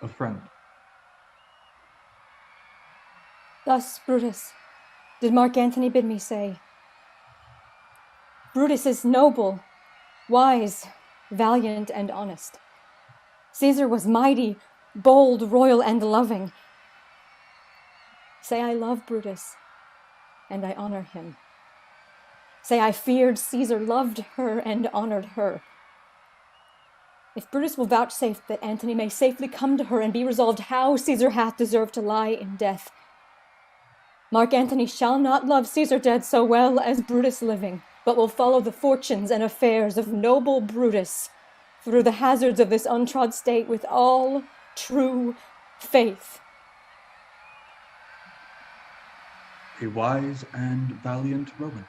A friend. Thus, Brutus, did Mark Antony bid me say. Brutus is noble, wise, valiant, and honest. Caesar was mighty, bold, royal, and loving. Say I love Brutus, and I honor him. Say I feared Caesar, loved her, and honored her. If Brutus will vouchsafe that Antony may safely come to her and be resolved how Caesar hath deserved to lie in death, Mark Antony shall not love Caesar dead so well as Brutus living, but will follow the fortunes and affairs of noble Brutus through the hazards of this untrod state with all true faith. a wise and valiant Roman.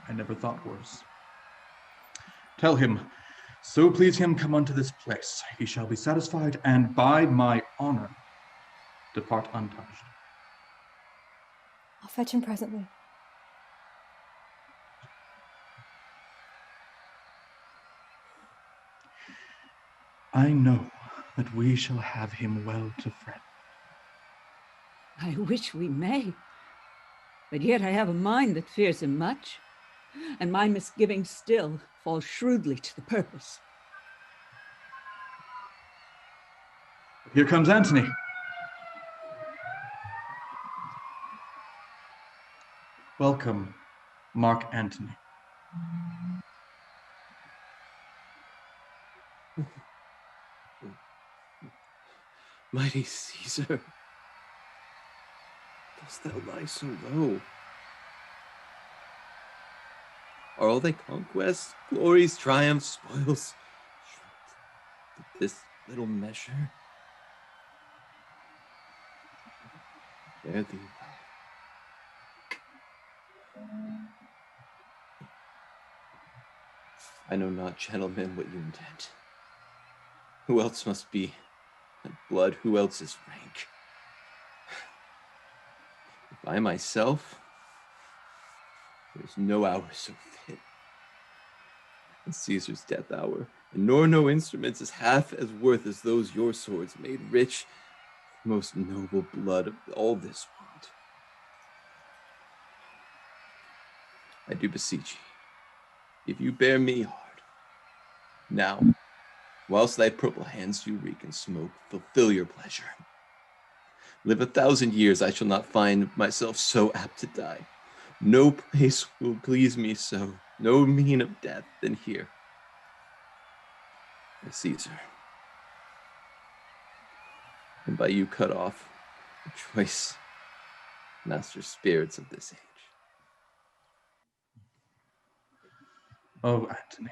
I never thought worse. Tell him, so please him come unto this place, he shall be satisfied, and by my honor depart untouched. I'll fetch him presently. I know that we shall have him well to friend. I wish we may, but yet I have a mind that fears him much, and my misgivings still fall shrewdly to the purpose. Here comes Antony. Welcome, Mark Antony. Mighty Caesar, dost thou lie so low? Are all thy conquests, glories, triumphs, spoils shrinked to this little measure? Fare thee well. I know not, gentlemen, what you intend. Who else must be my blood? Who else is rank? If I myself, there's no hour so fit as Caesar's death hour, and nor no instruments is half as worth as those your swords made rich, the most noble blood of all this world. I do beseech ye, if you bear me hard, now, whilst thy purple hands do reek and smoke, fulfill your pleasure. Live 1,000 years, I shall not find myself so apt to die. No place will please me so, no mean of death than here. By Caesar, and by you cut off, the choice master spirits of this age. Oh, Antony,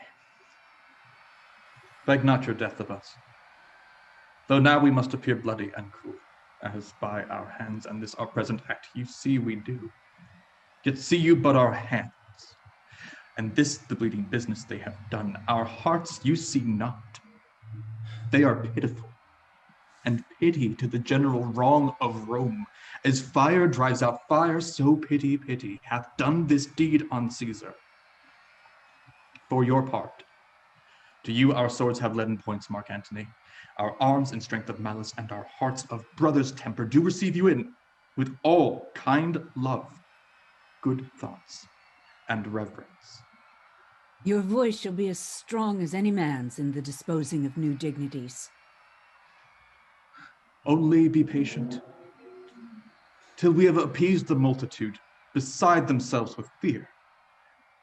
beg not your death of us, though now we must appear bloody and cruel, as by our hands and this our present act you see we do. Yet see you but our hands, and this the bleeding business they have done. Our hearts you see not. They are pitiful, and pity to the general wrong of Rome. As fire drives out fire, so pity, pity hath done this deed on Caesar. For your part, to you our swords have leaden points, Mark Antony. Our arms in strength of malice and our hearts of brother's temper do receive you in with all kind love, good thoughts, and reverence. Your voice shall be as strong as any man's in the disposing of new dignities. Only be patient, till we have appeased the multitude, beside themselves with fear,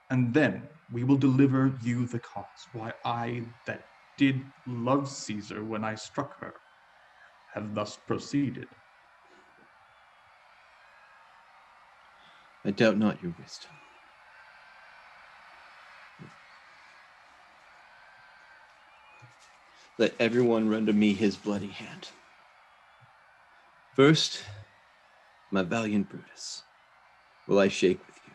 and then we will deliver you the cause, why I that did love Caesar when I struck her, have thus proceeded. I doubt not your wisdom. Let everyone render me his bloody hand. First, my valiant Brutus, will I shake with you.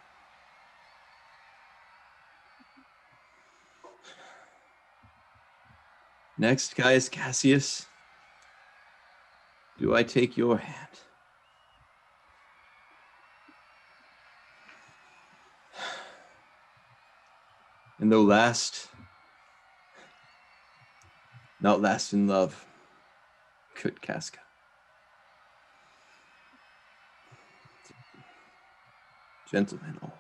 Next, Caius Cassius, do I take your hand. And though last, not last in love, good Casca. Gentlemen all,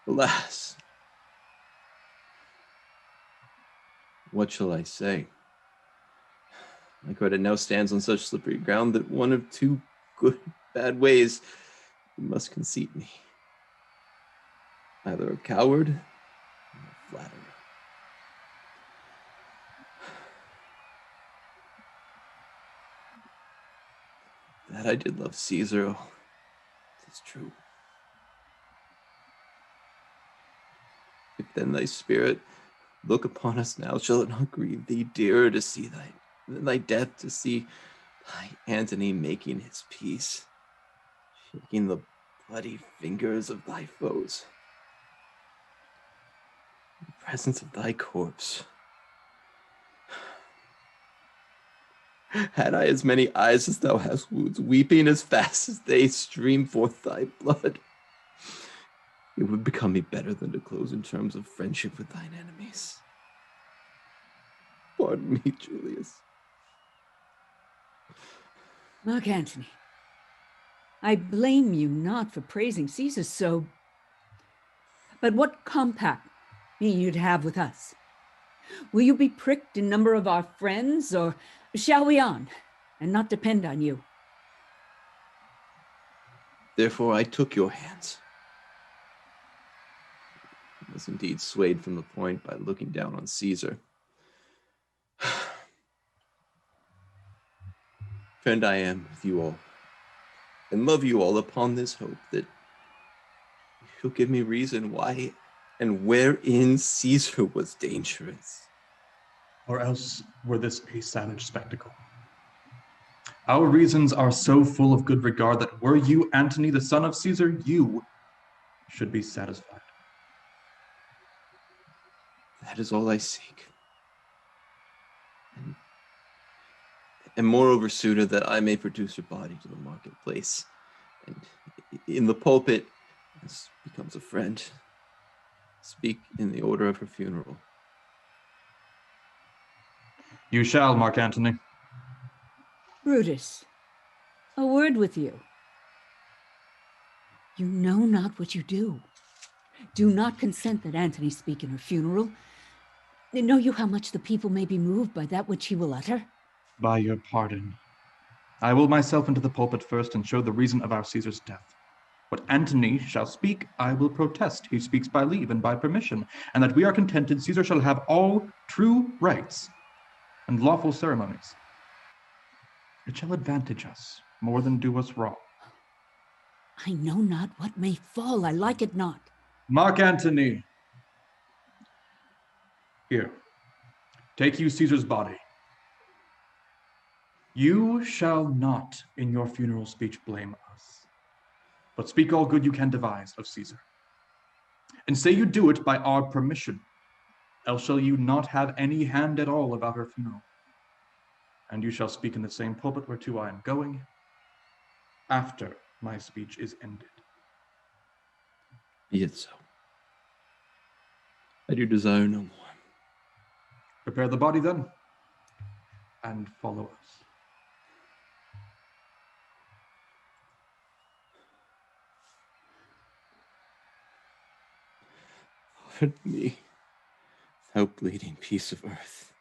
alas, what shall I say? My credit now stands on such slippery ground that one of two good bad ways must conceit me. Either a coward or a flatterer. That I did love Caesar, oh, 'tis true. If then thy spirit look upon us now, shall it not grieve thee dearer to see thy death, to see thy Antony making his peace? taking the bloody fingers of thy foes. In the presence of thy corpse. Had I as many eyes as thou hast wounds, weeping as fast as they stream forth thy blood, it would become me better than to close in terms of friendship with thine enemies. Pardon me, Julius. Mark Antony, I blame you not for praising Caesar so, but what compact mean you to have with us? Will you be pricked in number of our friends, or shall we on and not depend on you? Therefore I took your hands. I was indeed swayed from the point by looking down on Caesar. Friend I am with you all, and love you all upon this hope that you'll give me reason why and wherein Caesar was dangerous. Or else were this a savage spectacle? Our reasons are so full of good regard that were you Antony, the son of Caesar, you should be satisfied. That is all I seek. And moreover, suitor, that I may produce your body to the marketplace, and in the pulpit, as becomes a friend, speak in the order of her funeral. You shall, Mark Antony. Brutus, a word with you. You know not what you do. Do not consent that Antony speak in her funeral. Know you how much the people may be moved by that which he will utter? By your pardon, I will myself into the pulpit first and show the reason of our Caesar's death. What Antony shall speak, I will protest. He speaks by leave and by permission, and that we are contented Caesar shall have all true rights and lawful ceremonies. It shall advantage us more than do us wrong. I know not what may fall, I like it not. Mark Antony, here, take you Caesar's body. You shall not in your funeral speech blame us, but speak all good you can devise of Caesar. And say you do it by our permission, else shall you not have any hand at all about her funeral. And you shall speak in the same pulpit whereto I am going, after my speech is ended. Be it so. I do desire no more. Prepare the body then, and follow us. Pardon me, thou bleeding piece of earth,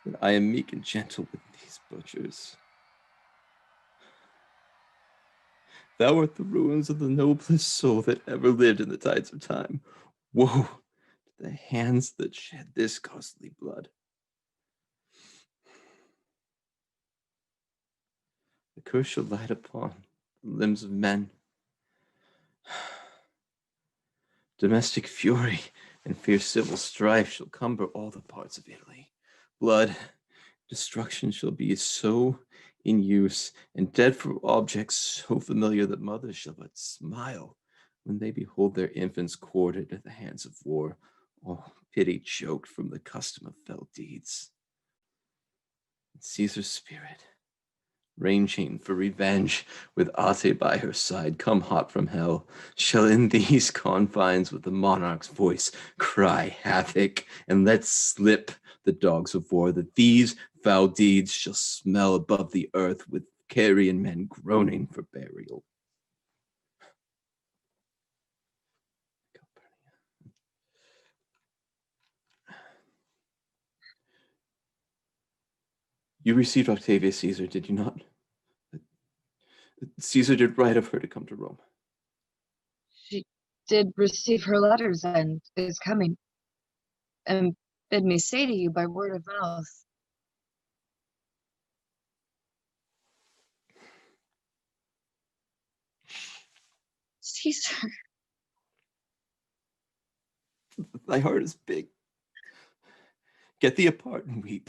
that I am meek and gentle with these butchers. Thou art the ruins of the noblest soul that ever lived in the tides of time. Woe to the hands that shed this costly blood. The curse shall light upon the limbs of men. Domestic fury and fierce civil strife shall cumber all the parts of Italy. Blood, destruction shall be so in use, and dreadful objects so familiar that mothers shall but smile when they behold their infants quartered at the hands of war, all pity choked from the custom of fell deeds. And Caesar's spirit, ranging for revenge, with Ate by her side, come hot from hell, shall in these confines with the monarch's voice cry havoc, and let slip the dogs of war, that these foul deeds shall smell above the earth with carrion men groaning for burial. You received Octavia Caesar, did you not? Caesar did right of her to come to Rome. She did receive her letters and is coming, and bid me say to you by word of mouth. Caesar. Thy heart is big. Get thee apart and weep.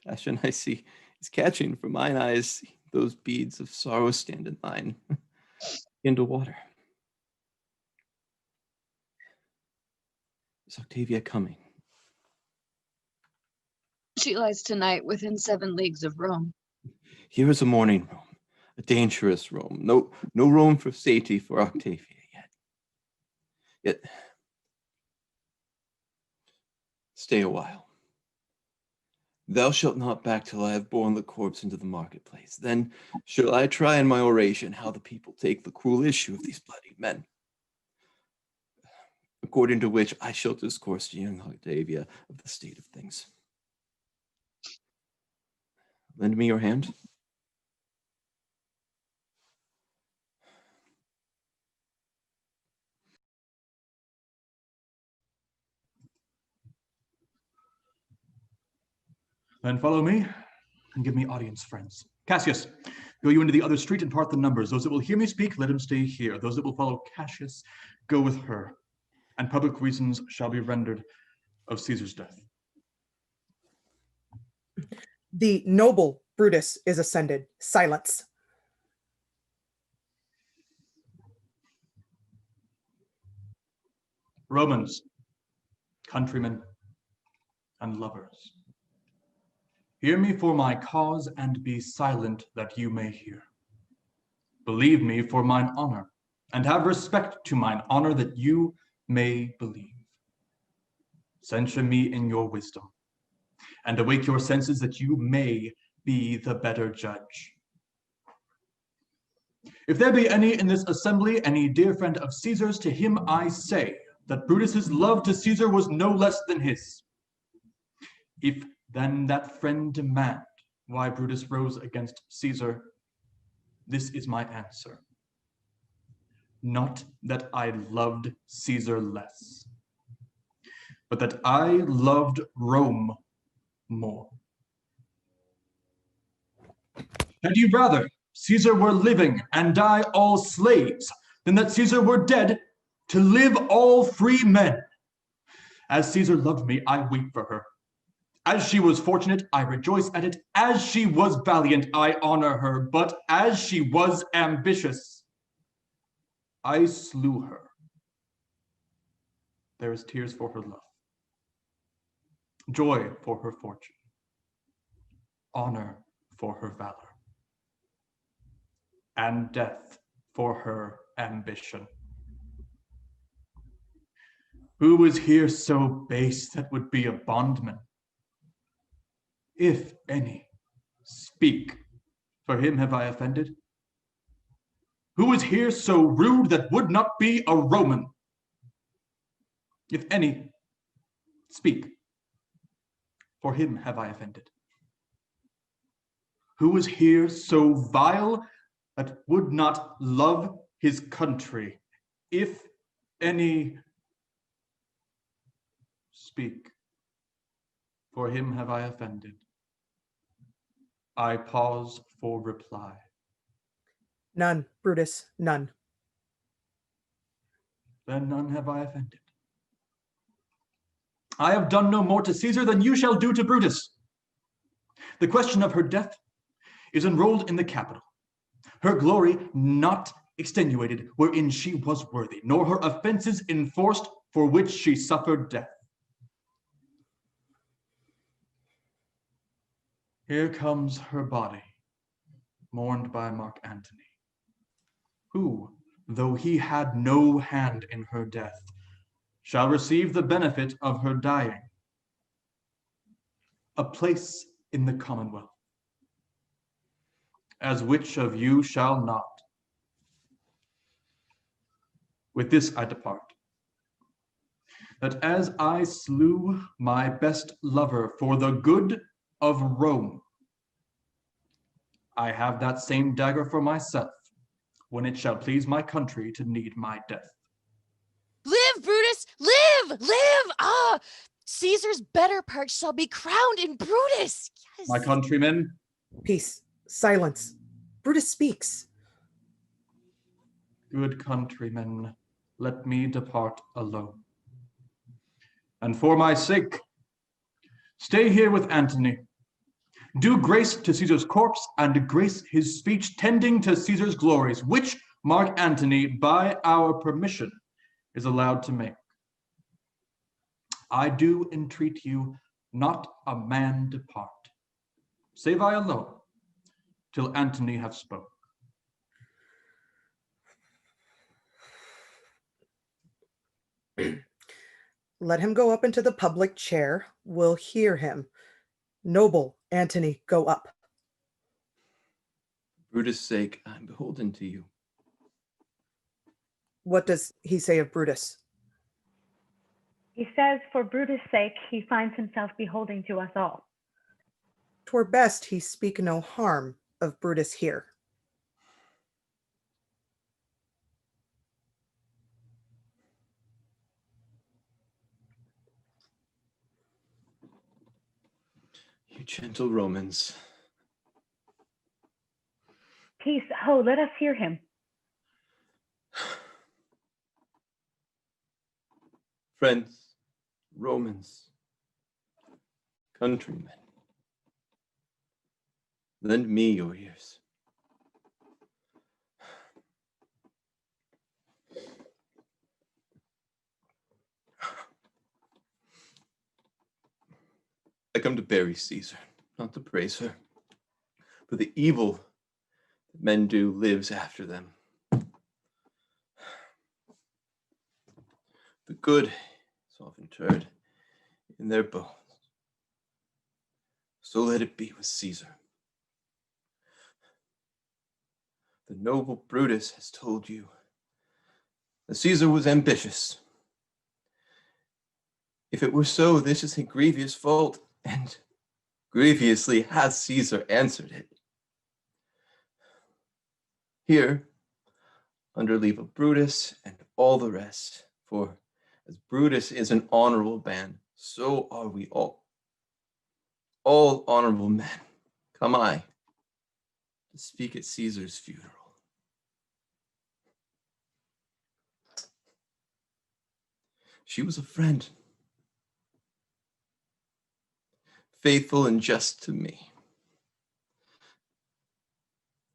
Passion I see is catching from mine eyes those beads of sorrow stand in mine into water. Is Octavia coming? She lies tonight within 7 leagues of Rome. Here is a morning Rome, a dangerous Rome. No room for safety for Octavia yet. Stay a while. Thou shalt not back till I have borne the corpse into the marketplace. Then shall I try in my oration how the people take the cruel issue of these bloody men. According to which I shall discourse to young Octavia of the state of things. Lend me your hand. Then follow me and give me audience, friends. Cassius, go you into the other street and part the numbers. Those that will hear me speak, let them stay here. Those that will follow Cassius, go with her. And public reasons shall be rendered of Caesar's death. The noble Brutus is ascended. Silence. Romans, countrymen, and lovers, hear me for my cause, and be silent that you may hear. Believe me for mine honor, and have respect to mine honor that you may believe. Censure me in your wisdom, and awake your senses that you may be the better judge. If there be any in this assembly, any dear friend of Caesar's, to him I say that Brutus's love to Caesar was no less than his. If then that friend demand why Brutus rose against Caesar, this is my answer. Not that I loved Caesar less, but that I loved Rome more. Had you rather Caesar were living and die all slaves, than that Caesar were dead to live all free men? As Caesar loved me, I weep for her. As she was fortunate, I rejoice at it. As she was valiant, I honor her. But as she was ambitious, I slew her. There is tears for her love, joy for her fortune, honor for her valor, and death for her ambition. Who is here so base that would be a bondman? If any, speak, for him have I offended. Who is here so rude that would not be a Roman? If any, speak, for him have I offended. Who is here so vile that would not love his country? If any, speak, for him have I offended. I pause for reply. None, Brutus, none. Then none have I offended. I have done no more to Caesar than you shall do to Brutus. The question of her death is enrolled in the Capitol. Her glory not extenuated, wherein she was worthy, nor her offenses enforced, for which she suffered death. Here comes her body, mourned by Mark Antony, who, though he had no hand in her death, shall receive the benefit of her dying, a place in the Commonwealth. As which of you shall not? With this I depart, that as I slew my best lover for the good of Rome, I have that same dagger for myself, when it shall please my country to need my death. Live, Brutus, live, live! Ah, Caesar's better part shall be crowned in Brutus. Yes. My countrymen. Peace, silence. Brutus speaks. Good countrymen, let me depart alone. And for my sake, stay here with Antony. Do grace to Caesar's corpse and grace his speech tending to Caesar's glories, which Mark Antony, by our permission, is allowed to make. I do entreat you, not a man depart, save I alone, till Antony have spoke. Let him go up into the public chair. We'll hear him. Noble Antony, go up. Brutus' sake, I'm beholden to you. What does he say of Brutus? He says, for Brutus' sake, he finds himself beholding to us all. 'Twere best he speak no harm of Brutus here. You gentle Romans. Peace, ho, let us hear him. Friends, Romans, countrymen, lend me your ears. I come to bury Caesar, not to praise her, for the evil that men do lives after them. The good is often interred in their bones. So let it be with Caesar. The noble Brutus has told you that Caesar was ambitious. If it were so, this is a grievous fault, and grievously has Caesar answered it. Here, under leave of Brutus and all the rest, for as Brutus is an honorable man, so are we all. All honorable men, come I to speak at Caesar's funeral. She was a friend, faithful and just to me.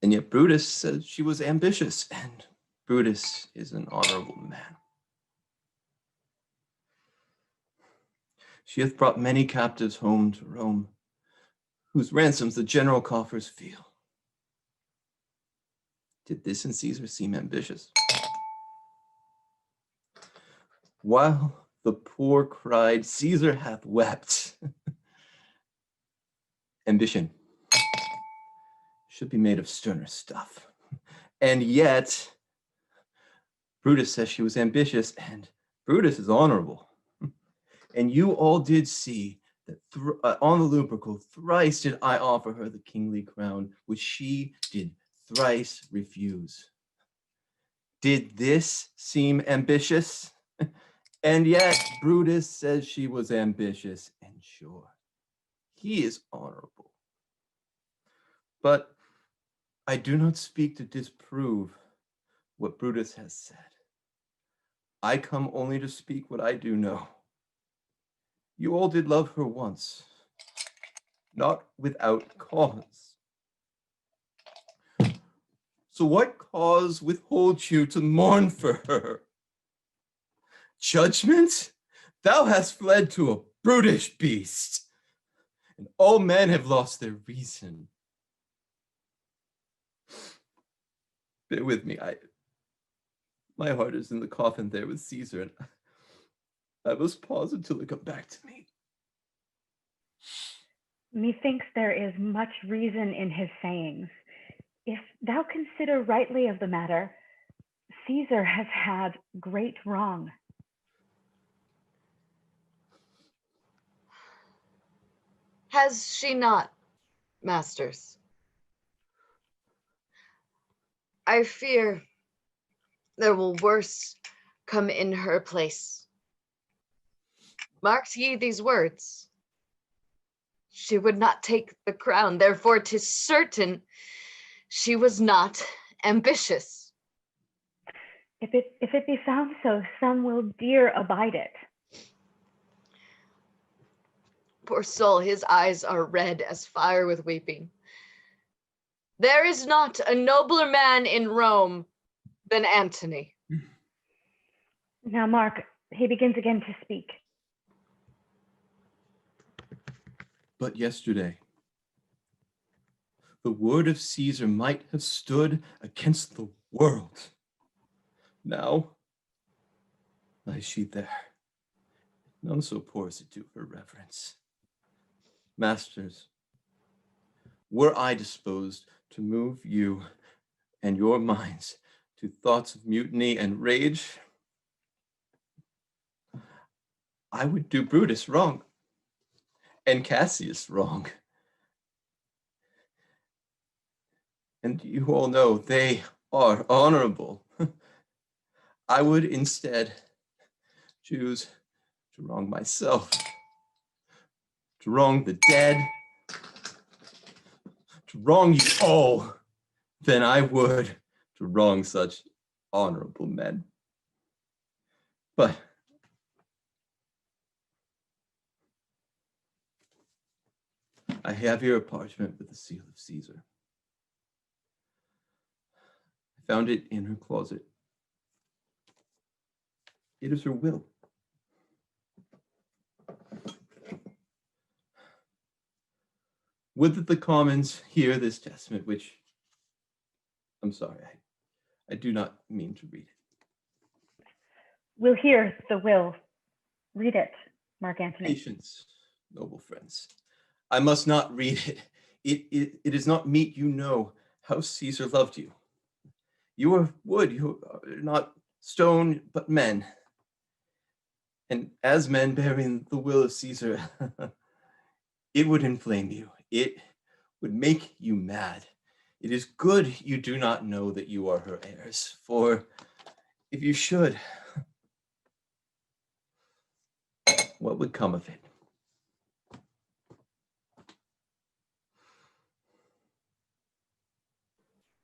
And yet Brutus says she was ambitious, and Brutus is an honorable man. She hath brought many captives home to Rome, whose ransoms the general coffers feel. Did this in Caesar seem ambitious? While the poor cried, Caesar hath wept. Ambition should be made of sterner stuff. And yet, Brutus says she was ambitious, and Brutus is honorable. And you all did see that on the Lupercal, thrice did I offer her the kingly crown, which she did thrice refuse. Did this seem ambitious? And yet Brutus says she was ambitious, and sure, he is honorable. But I do not speak to disprove what Brutus has said. I come only to speak what I do know. You all did love her once, not without cause. So what cause withholds you to mourn for her? Judgment? Thou hast fled to a brutish beast, and all men have lost their reason. Bear with me, my heart is in the coffin there with Caesar, and I must pause until it come back to me. Methinks there is much reason in his sayings. If thou consider rightly of the matter, Caesar has had great wrong. Has she not, masters? I fear there will worse come in her place. Marked ye these words? She would not take the crown, therefore 'tis certain she was not ambitious. If it be found so, some will dear abide it. Poor soul, his eyes are red as fire with weeping. There is not a nobler man in Rome than Antony. Now, Mark, he begins again to speak. But yesterday, the word of Caesar might have stood against the world. Now lies she there, none so poor as to do her reverence. Masters, were I disposed to move you and your minds to thoughts of mutiny and rage, I would do Brutus wrong and Cassius wrong. And you all know they are honorable. I would instead choose to wrong myself, to wrong the dead, to wrong you all, than I would to wrong such honorable men. But I have here a parchment with the seal of Caesar. I found it in her closet. It is her will. Would that the commons hear this testament, which, I'm sorry, I do not mean to read it. We'll hear the will. Read it, Mark Antony. Patience, noble friends. I must not read it. It is not meet you know how Caesar loved you. You are wood, you are not stone, but men. And as men bearing the will of Caesar, it would inflame you. It would make you mad. It is good you do not know that you are her heirs, for if you should, what would come of it?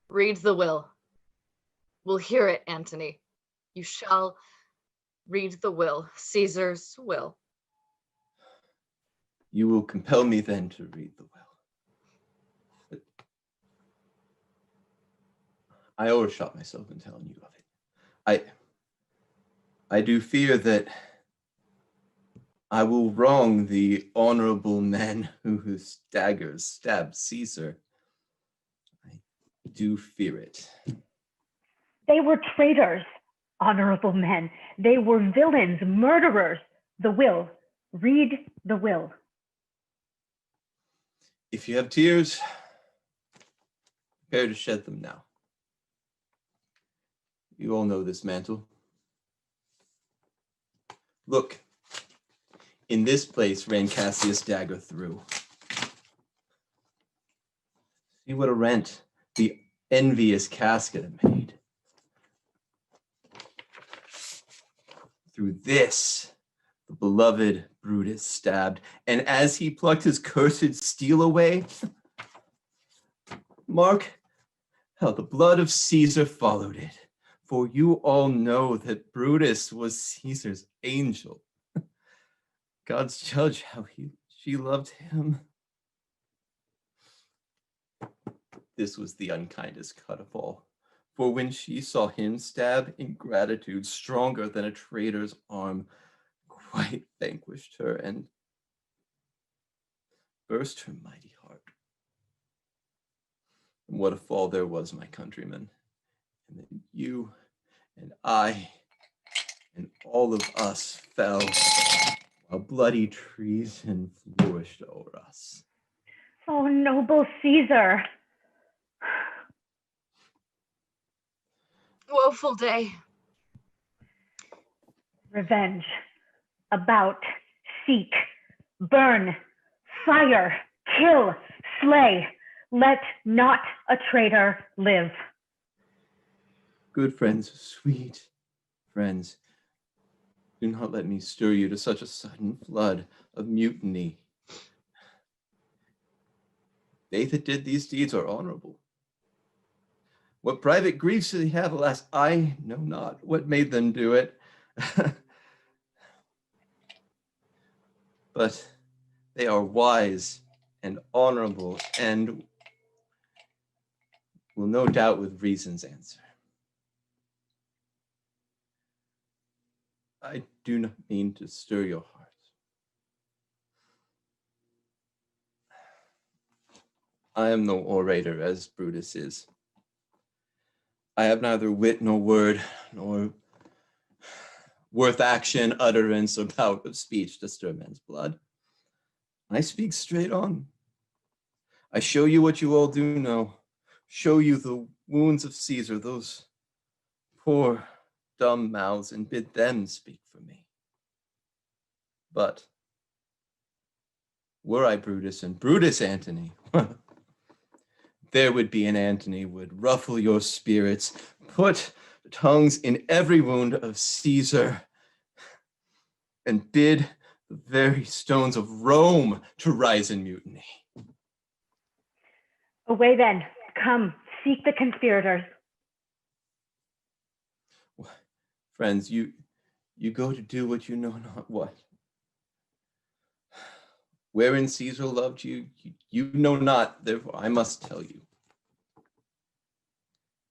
Read the will. We'll hear it, Antony. You shall read the will, Caesar's will. You will compel me then to read the will. But I overshot myself in telling you of it. I do fear that I will wrong the honorable men whose daggers stabbed Caesar. I do fear it. They were traitors, honorable men. They were villains, murderers. The will. Read the will. If you have tears, prepare to shed them now. You all know this mantle. Look, in this place ran Cassius' dagger through. See what a rent the envious casket had made. Through this, the beloved Brutus stabbed, and as he plucked his cursed steel away, mark how the blood of Caesar followed it, for you all know that Brutus was Caesar's angel. God's judge how she loved him. This was the unkindest cut of all, for when she saw him stab, ingratitude stronger than a traitor's arm quite vanquished her and burst her mighty heart. And what a fall there was, my countrymen, and then you and I and all of us fell while bloody treason flourished over us. Oh, noble Caesar. Woeful day. Revenge. About. Seek. Burn. Fire. Kill. Slay. Let not a traitor live. Good friends, sweet friends, do not let me stir you to such a sudden flood of mutiny. They that did these deeds are honorable. What private griefs they have, alas, I know not what made them do it. But They are wise and honorable and will no doubt with reasons answer. I do not mean to stir your heart. I am no orator as Brutus is. I have neither wit nor word, nor worth action, utterance, or power of speech to stir men's blood. I speak straight on. I show you what you all do know. Show you the wounds of Caesar, those poor, dumb mouths, and bid them speak for me. But were I Brutus and Brutus Antony, there would be an Antony would ruffle your spirits, put tongues in every wound of Caesar, and bid the very stones of Rome to rise in mutiny. Away then, come, seek the conspirators. Friends, you go to do what you know not what. Wherein Caesar loved you, you know not, therefore I must tell you.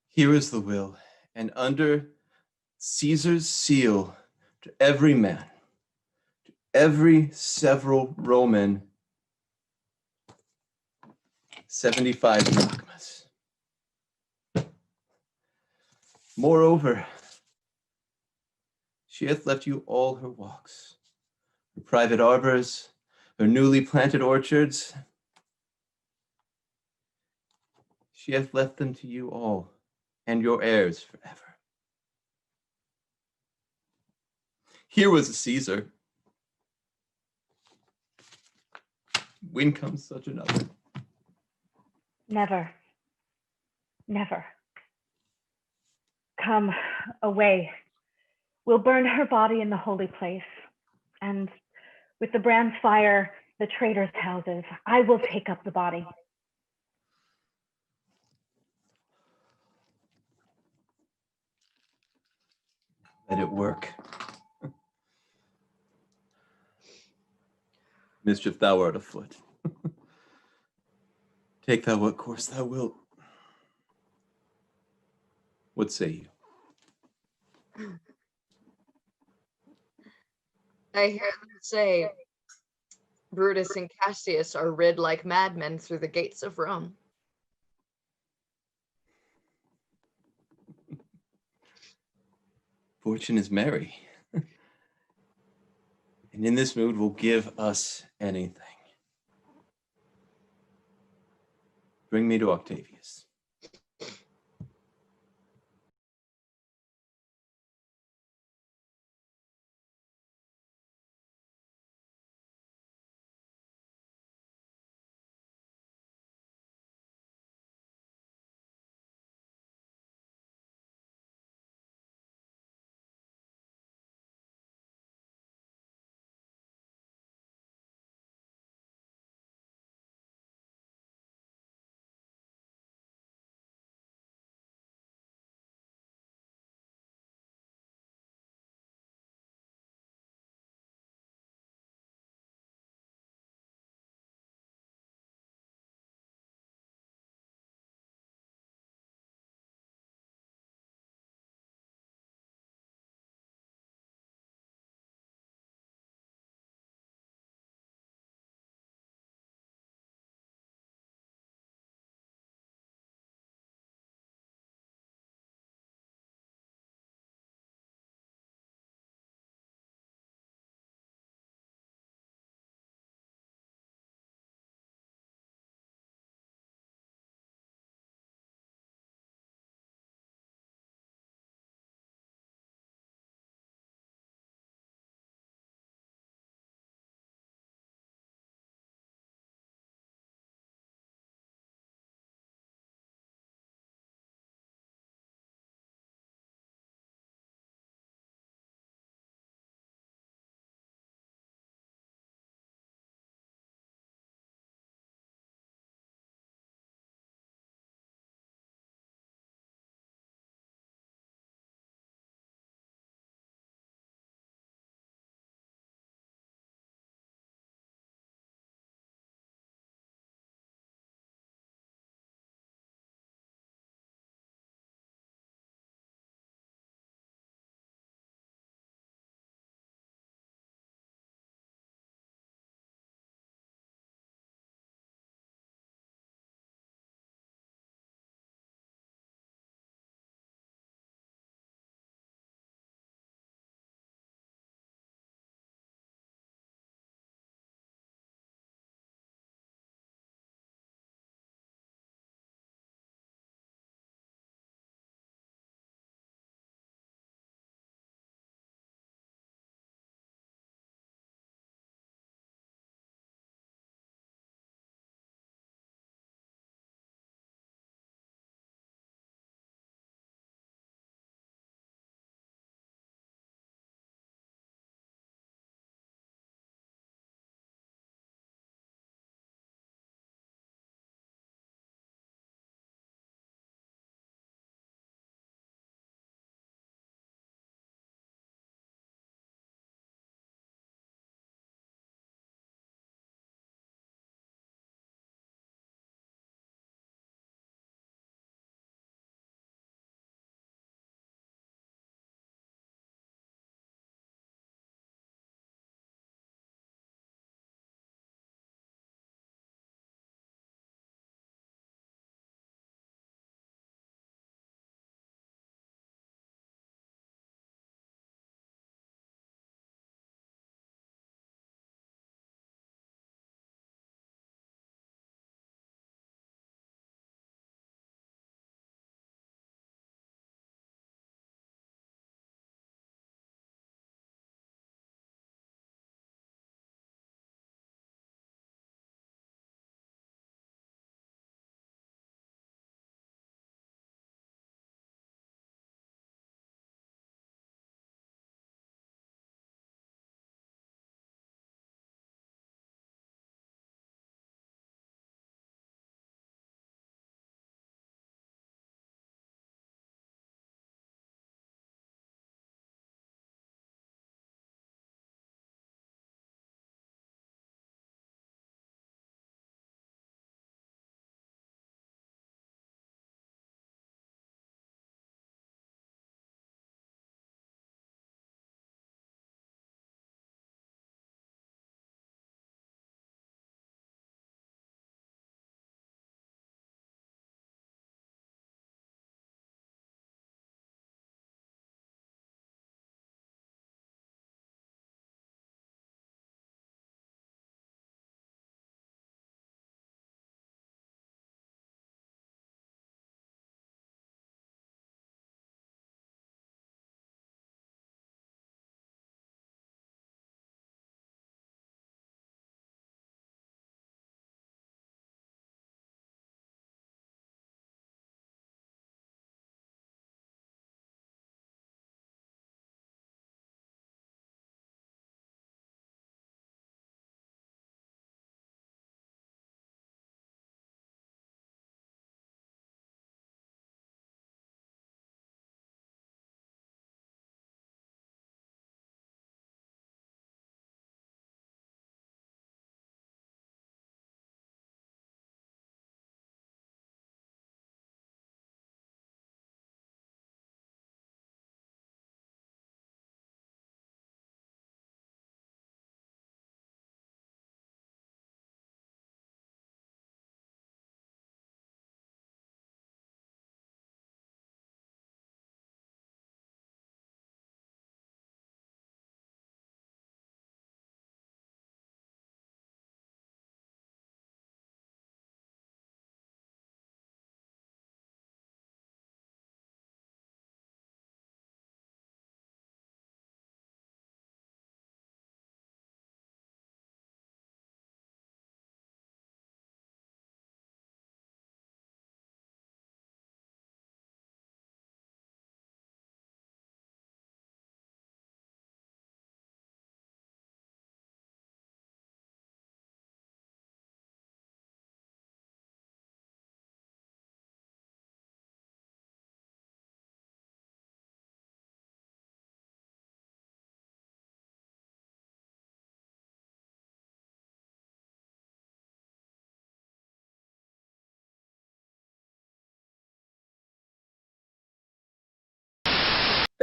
Here is the will, and under Caesar's seal, to every man, to every several Roman, 75 drachmas. Moreover, she hath left you all her walks, her private arbors, her newly planted orchards. She hath left them to you all, and your heirs forever. Here was a Caesar. When comes such another? Never, never. Come away. We'll burn her body in the holy place, and with the brand's fire, the traitors' houses, I will take up the body. Let it work. Mischief thou art afoot. Take thou what course thou wilt. What say you? I hear them say Brutus and Cassius are rid like madmen through the gates of Rome. Fortune is merry. And in this mood will give us anything. Bring me to Octavius.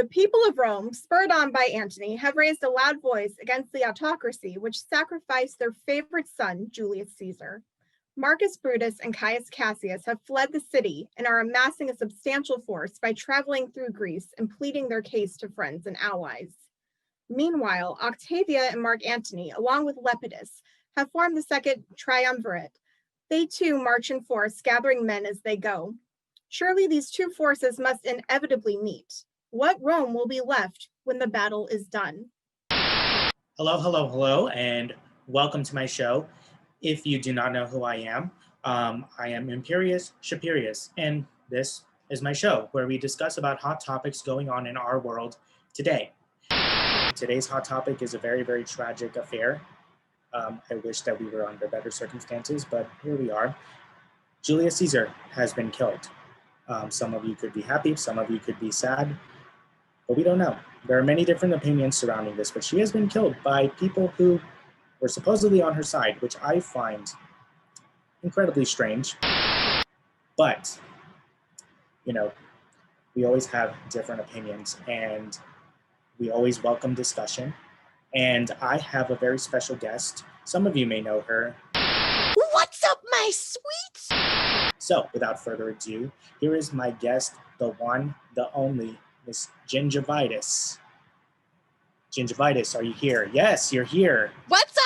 The people of Rome, spurred on by Antony, have raised a loud voice against the autocracy which sacrificed their favorite son, Julius Caesar. Marcus Brutus and Caius Cassius have fled the city and are amassing a substantial force by traveling through Greece and pleading their case to friends and allies. Meanwhile, Octavia and Mark Antony, along with Lepidus, have formed the second triumvirate. They too march in force, gathering men as they go. Surely these two forces must inevitably meet. What Rome will be left when the battle is done? Hello, and welcome to my show. If you do not know who I am Imperius Shapirius, and this is my show where we discuss about hot topics going on in our world today. Today's hot topic is a very, very tragic affair. I wish that we were under better circumstances, but here we are. Julius Caesar has been killed. Some of you could be happy, some of you could be sad, but we don't know. There are many different opinions surrounding this, but she has been killed by people who were supposedly on her side, which I find incredibly strange. But, you know, we always have different opinions and we always welcome discussion. And I have a very special guest. Some of you may know her. What's up, my sweets? So, without further ado, here is my guest, the one, the only, Miss Gingivitis. Gingivitis, are you here? Yes, you're here. What's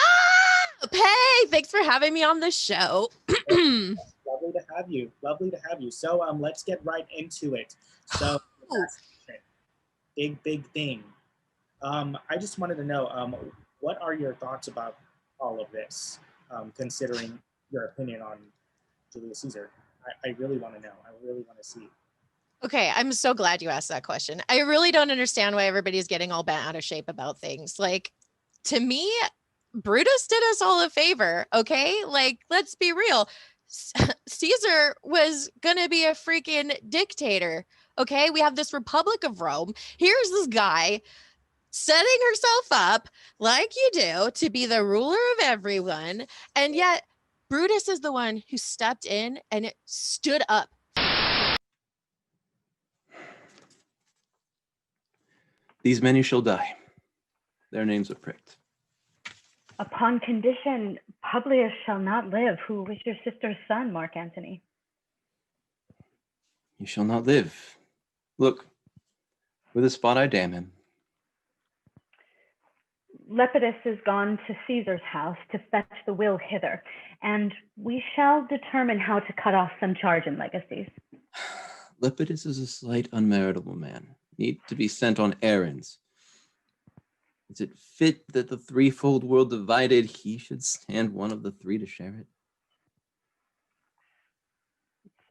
up? Hey, thanks for having me on the show. Lovely to have you. Lovely to have you. So, let's get right into it. So, big thing. I just wanted to know, what are your thoughts about all of this, considering your opinion on Julius Caesar? I really want to know. I really want to see. Okay, I'm so glad you asked that question. I really don't understand why everybody's getting all bent out of shape about things. Like, to me, Brutus did us all a favor, okay? Like, let's be real. Caesar was gonna be a freaking dictator, okay? We have this Republic of Rome. Here's this guy setting herself up, like you do, to be the ruler of everyone, and yet Brutus is the one who stepped in and it stood up. These many shall die. Their names are pricked. Upon condition, Publius shall not live, who was your sister's son, Mark Antony. He shall not live. Look, with a spot I damn him. Lepidus is gone to Caesar's house to fetch the will hither, and we shall determine how to cut off some charge and legacies. Lepidus is a slight, unmeritable man, need to be sent on errands. Is it fit that the threefold world divided, he should stand one of the three to share it?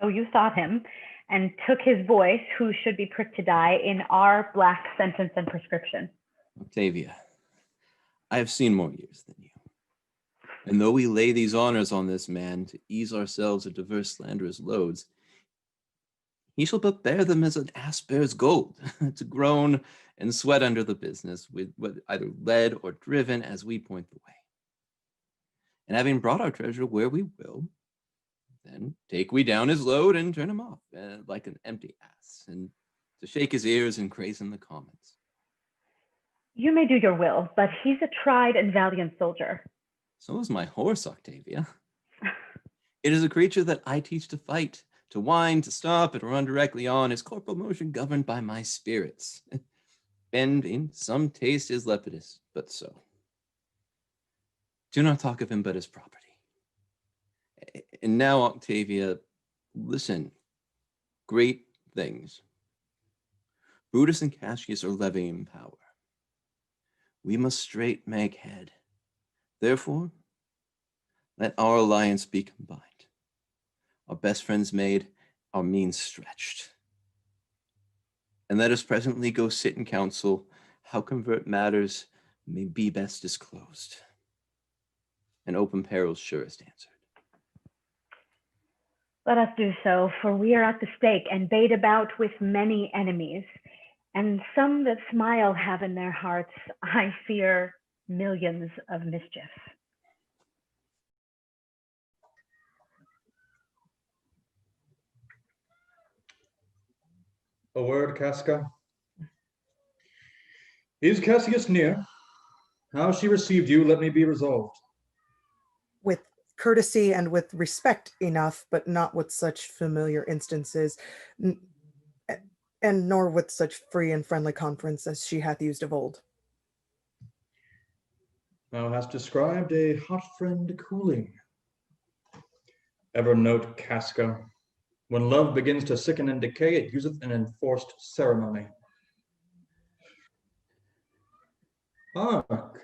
So you sought him and took his voice, who should be pricked to die, in our black sentence and prescription. Octavia, I have seen more years than you. And though we lay these honors on this man to ease ourselves of diverse slanderous loads, he shall but bear them as an ass bears gold, to groan and sweat under the business, with either led or driven as we point the way. And having brought our treasure where we will, then take we down his load and turn him off, like an empty ass, and to shake his ears and crazen the commons. You may do your will, but he's a tried and valiant soldier. So is my horse, Octavia. It is a creature that I teach to fight, to wind, to stop, and run directly on, his corporal motion governed by my spirits. And in some taste is Lepidus, but so. Do not talk of him but as property. And now, Octavia, listen. Great things. Brutus and Cassius are levying power. We must straight make head. Therefore, let our alliance be combined. Our best friends made, our means stretched. And let us presently go sit in council, how convert matters may be best disclosed. And open peril's surest answered. Let us do so, for we are at the stake and bait about with many enemies. And some that smile have in their hearts, I fear, millions of mischief. A word, Casca? Is Cassius near? How she received you, let me be resolved. With courtesy and with respect enough, but not with such familiar instances, and nor with such free and friendly conference as she hath used of old. Thou hast described a hot friend cooling. Ever note, Casca, when love begins to sicken and decay, it useth an enforced ceremony. Hark,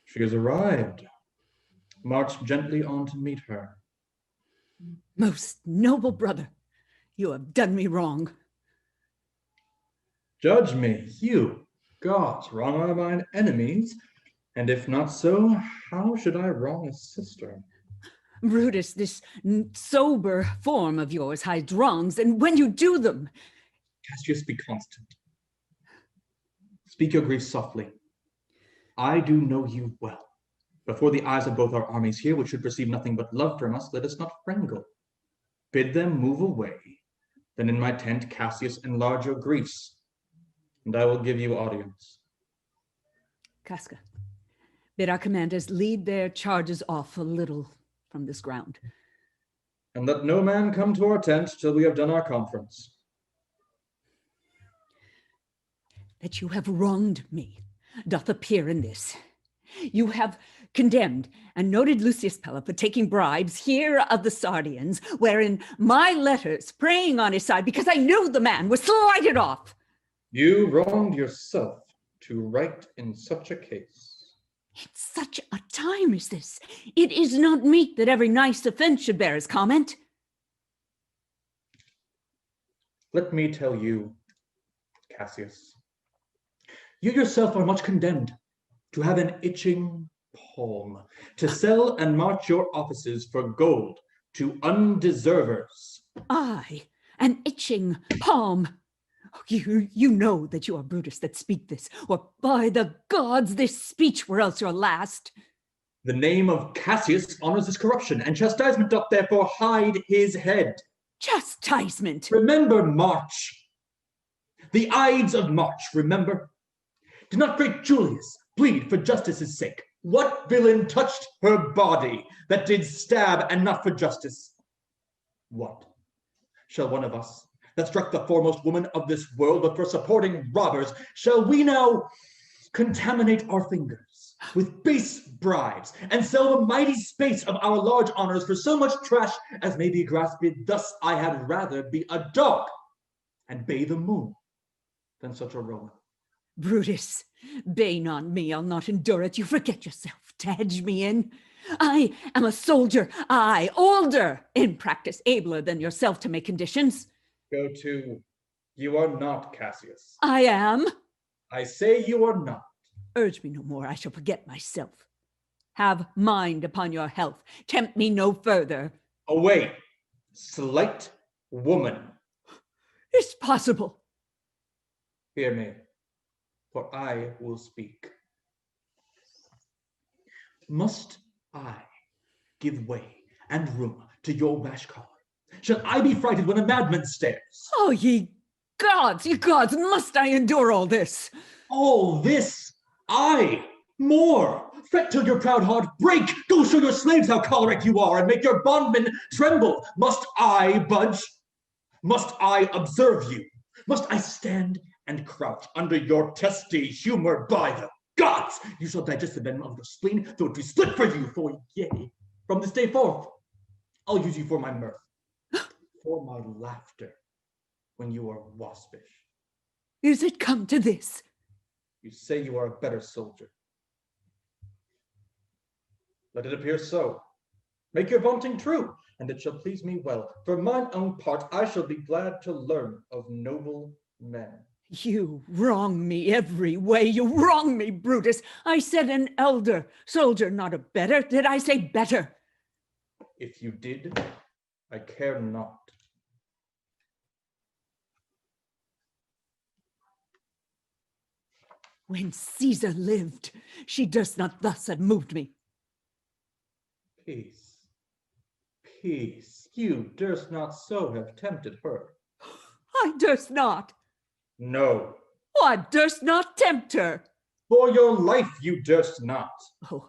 she has arrived. March gently on to meet her. Most noble brother, you have done me wrong. Judge me, you, gods, wrong are mine enemies, and if not so, how should I wrong a sister? Brutus, this sober form of yours hides wrongs, and when you do them... Cassius, be constant. Speak your grief softly. I do know you well. Before the eyes of both our armies here, which should perceive nothing but love from us, let us not wrangle. Bid them move away. Then in my tent, Cassius, enlarge your griefs, and I will give you audience. Casca, bid our commanders lead their charges off a little from this ground. And let no man come to our tent till we have done our conference. That you have wronged me doth appear in this. You have condemned and noted Lucius Pella for taking bribes here of the Sardians, wherein my letters praying on his side, because I knew the man, was slighted off. You wronged yourself to write in such a case. In such a time as this, it is not meet that every nice offense should bear his comment. Let me tell you, Cassius, you yourself are much condemned to have an itching palm, to sell and march your offices for gold to undeservers. I, an itching palm. You know that you are Brutus that speak this, or by the gods, this speech were else your last. The name of Cassius honors this corruption, and chastisement doth therefore hide his head. Chastisement? Remember March. The Ides of March, remember? Did not great Julius plead for justice's sake? What villain touched her body that did stab and not for justice? What? Shall one of us that struck the foremost woman of this world, but for supporting robbers, shall we now contaminate our fingers with base bribes and sell the mighty space of our large honors for so much trash as may be grasped? Thus I had rather be a dog and bay the moon than such a Roman. Brutus, bane on me, I'll not endure it. You forget yourself to hedge me in. I am a soldier, I, older, in practice abler than yourself to make conditions. Go to. You are not Cassius. I am. I say you are not. Urge me no more, I shall forget myself. Have mind upon your health. Tempt me no further. Away, slight woman. It's possible. Hear me, for I will speak. Must I give way and room to your rash choler? Shall I be frighted when a madman stares? Oh, ye gods, must I endure all this? All this? Aye, more. Fret till your proud heart break. Go show your slaves how choleric you are, and make your bondmen tremble. Must I budge? Must I observe you? Must I stand and crouch under your testy humor? By the gods, you shall digest the venom of your spleen, though it be split for you, for yea, from this day forth, I'll use you for my mirth, for my laughter, when you are waspish. Is it come to this? You say you are a better soldier. Let it appear so. Make your vaunting true, and it shall please me well. For mine own part, I shall be glad to learn of noble men. You wrong me every way. You wrong me, Brutus. I said an elder soldier, not a better. Did I say better? If you did, I care not. When Caesar lived, she durst not thus have moved me. Peace, peace. You durst not so have tempted her. I durst not. No. I durst not tempt her. For your life you durst not. Oh,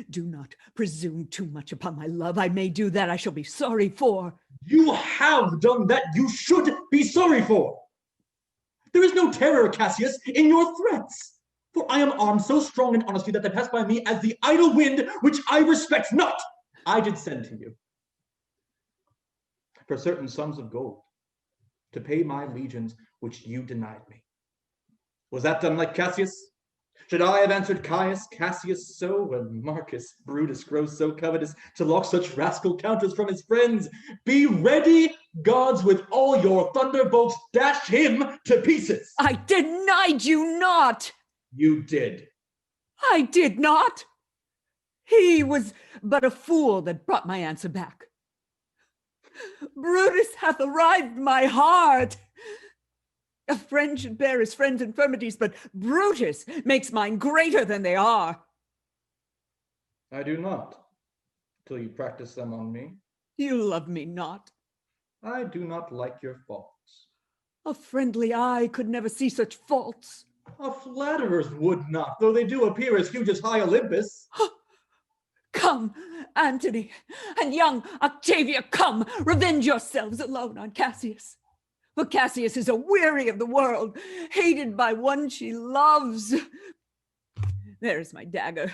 do not presume too much upon my love. I may do that I shall be sorry for. You have done that you should be sorry for. There is no terror, Cassius, in your threats. For I am armed so strong in honesty that they pass by me as the idle wind, which I respect not. I did send to you for certain sums of gold to pay my legions, which you denied me. Was that done like Cassius? Should I have answered Caius Cassius so, when Marcus Brutus grows so covetous to lock such rascal counters from his friends? Be ready, gods, with all your thunderbolts, dash him to pieces. I denied you not. You did. I did not. He was but a fool that brought my answer back. Brutus hath arrived my heart. A friend should bear his friend's infirmities, but Brutus makes mine greater than they are. I do not, till you practice them on me. You love me not. I do not like your faults. A friendly eye could never see such faults. A flatterers would not, though they do appear as huge as high Olympus. Come, Antony, and young Octavia, come, revenge yourselves alone on Cassius. For Cassius is a weary of the world, hated by one she loves. There is my dagger.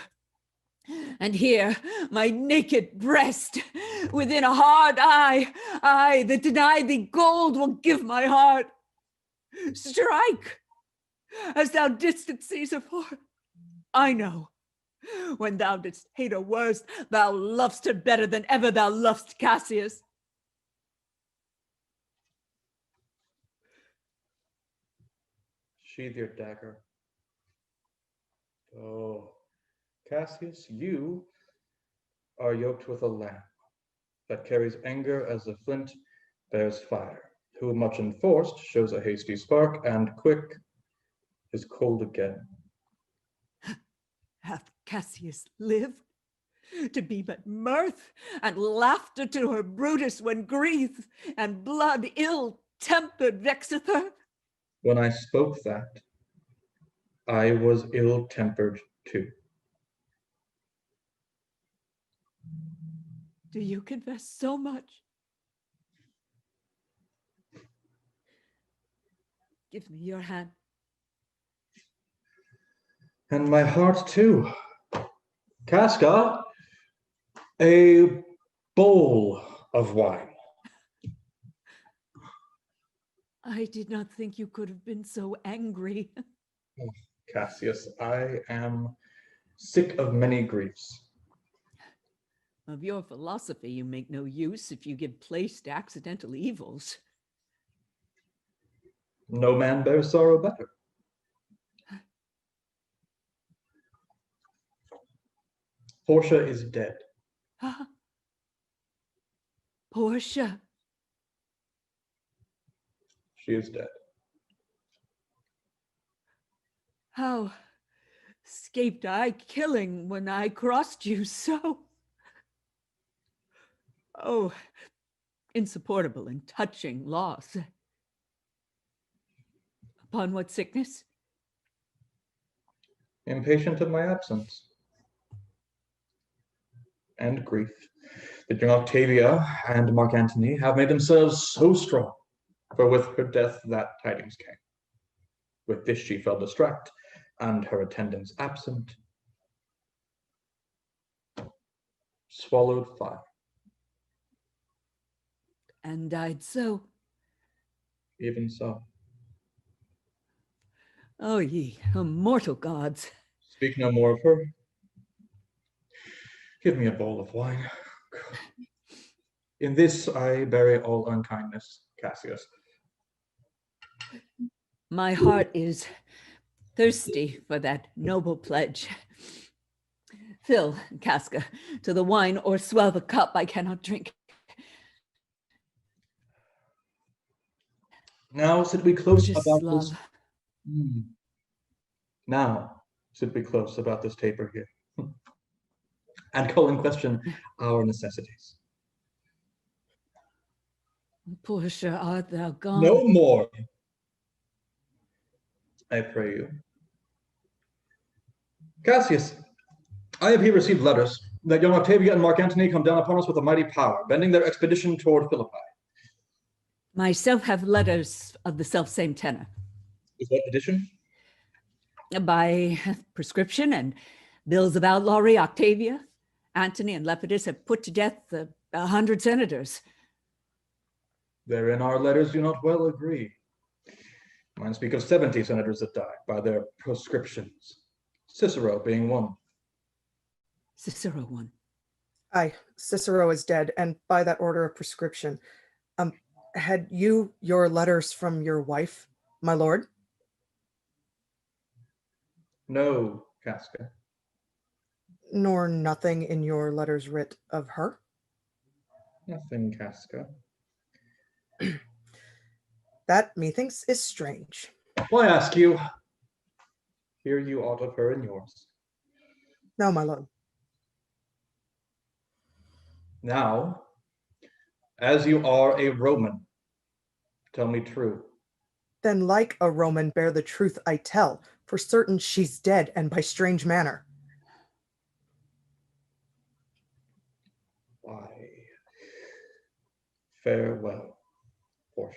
And here, my naked breast, within a hard eye, I that denied thee gold will give my heart. Strike, as thou didst at Caesar, for I know, when thou didst hate her worst, thou lovest her better than ever thou lovest Cassius. Sheathe your dagger. Oh, Cassius, you are yoked with a lamb that carries anger as the flint bears fire, who much enforced shows a hasty spark, and quick is cold again. Hath Cassius lived to be but mirth and laughter to her Brutus, when grief and blood ill-tempered vexeth her? When I spoke that, I was ill-tempered too. Do you confess so much? Give me your hand. And my heart too. Casca, a bowl of wine. I did not think you could have been so angry. Oh, Cassius, I am sick of many griefs. Of your philosophy you make no use if you give place to accidental evils. No man bears sorrow better. Portia is dead. Portia. She is dead. How escaped I killing when I crossed you so? Oh, insupportable and touching loss. Upon what sickness? Impatient of my absence. And grief. That young Octavia and Mark Antony have made themselves so strong, for with her death that tidings came. With this she fell distract, and her attendants absent, swallowed fire. And died so. Even so. Oh, ye immortal gods. Speak no more of her. Give me a bowl of wine. In this I bury all unkindness, Cassius. My heart is thirsty for that noble pledge. Fill, Casca, to the wine, or swell the cup I cannot drink. Now sit we close Just about love. this. Now sit we close about this taper here, and call in question our necessities. Portia, art thou gone? No more. I pray you. Cassius, I have here received letters that young Octavia and Mark Antony come down upon us with a mighty power, bending their expedition toward Philippi. Myself have letters of the self-same tenor. With what edition? By prescription and bills of outlawry, Octavia, Antony, and Lepidus have put to death 100 senators. Therein our letters do not well agree. Mine speak of 70 senators that died by their proscriptions, Cicero being one. Cicero one. Aye, Cicero is dead, and by that order of prescription. Had you your letters from your wife, my lord? No, Casca. Nor nothing in your letters writ of her? Nothing, Casca. That, methinks, is strange. Why ask you? Hear you aught of her in yours? No, my lord. Now, as you are a Roman, tell me true. Then like a Roman bear the truth I tell, for certain she's dead, and by strange manner. Why, farewell, Portia.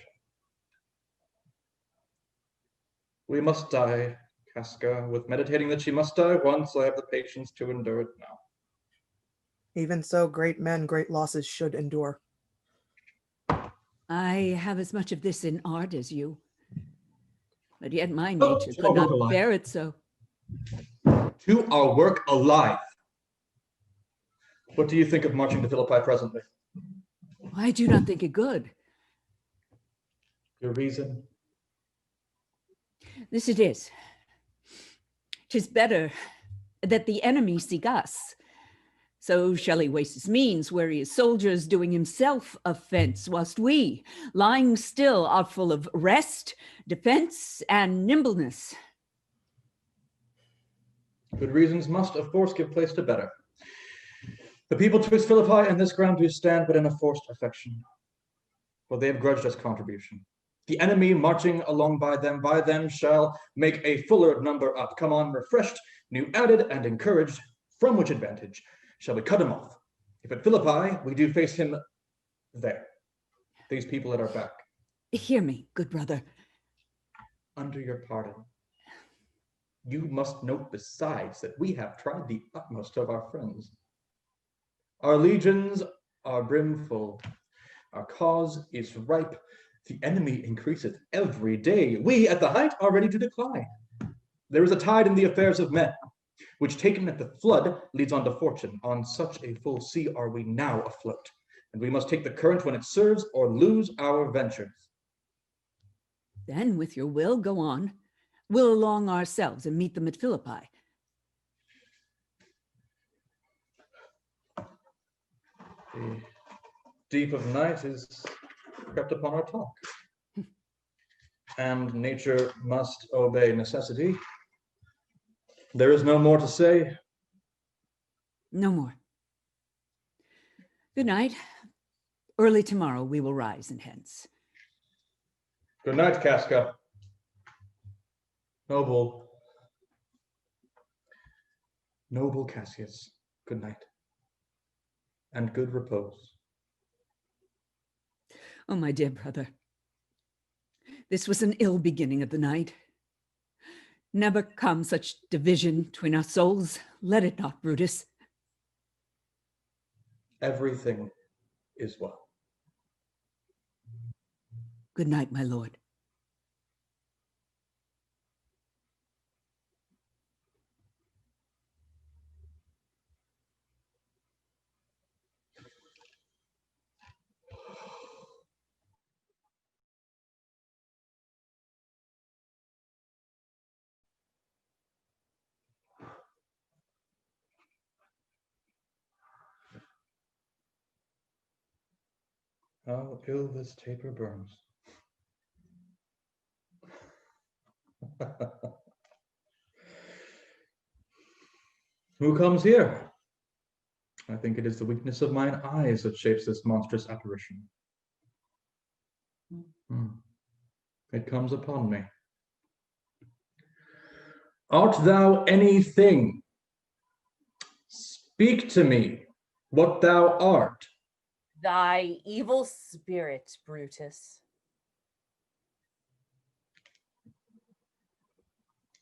We must die, Casca, with meditating that she must die once. I have the patience to endure it now. Even so, great men great losses should endure. I have as much of this in art as you, but yet my nature could not bear it so. To our work alive. What do you think of marching to Philippi presently? I do not think it good. Your reason? This it is. 'Tis better that the enemy seek us. So shall he waste his means, where his soldiers doing himself offense, whilst we, lying still, are full of rest, defense, and nimbleness. Good reasons must, of course, give place to better. The people twixt Philippi and this ground do stand but in a forced affection, for they have grudged us contribution. The enemy marching along by them shall make a fuller number up, come on refreshed, new added, and encouraged, from which advantage shall we cut him off. If at Philippi we do face him there, these people at our back. Hear me, good brother. Under your pardon, you must note besides that we have tried the utmost of our friends. Our legions are brimful, our cause is ripe, the enemy increaseth every day. We at the height are ready to decline. There is a tide in the affairs of men, which taken at the flood leads on to fortune. On such a full sea are we now afloat, and we must take the current when it serves or lose our ventures. Then with your will, go on. We'll along ourselves and meet them at Philippi. The deep of night is crept upon our talk, and nature must obey necessity. There is no more to say. No more. Good night. Early tomorrow we will rise and hence. Good night, Casca. Noble Cassius, good night, and good repose. Oh, my dear brother, this was an ill beginning of the night. Never come such division between our souls. Let it not, Brutus. Everything is well. Good night, my lord. How ill this taper burns. Who comes here? I think it is the weakness of mine eyes that shapes this monstrous apparition. It comes upon me. Art thou anything? Speak to me what thou art. Thy evil spirit, Brutus.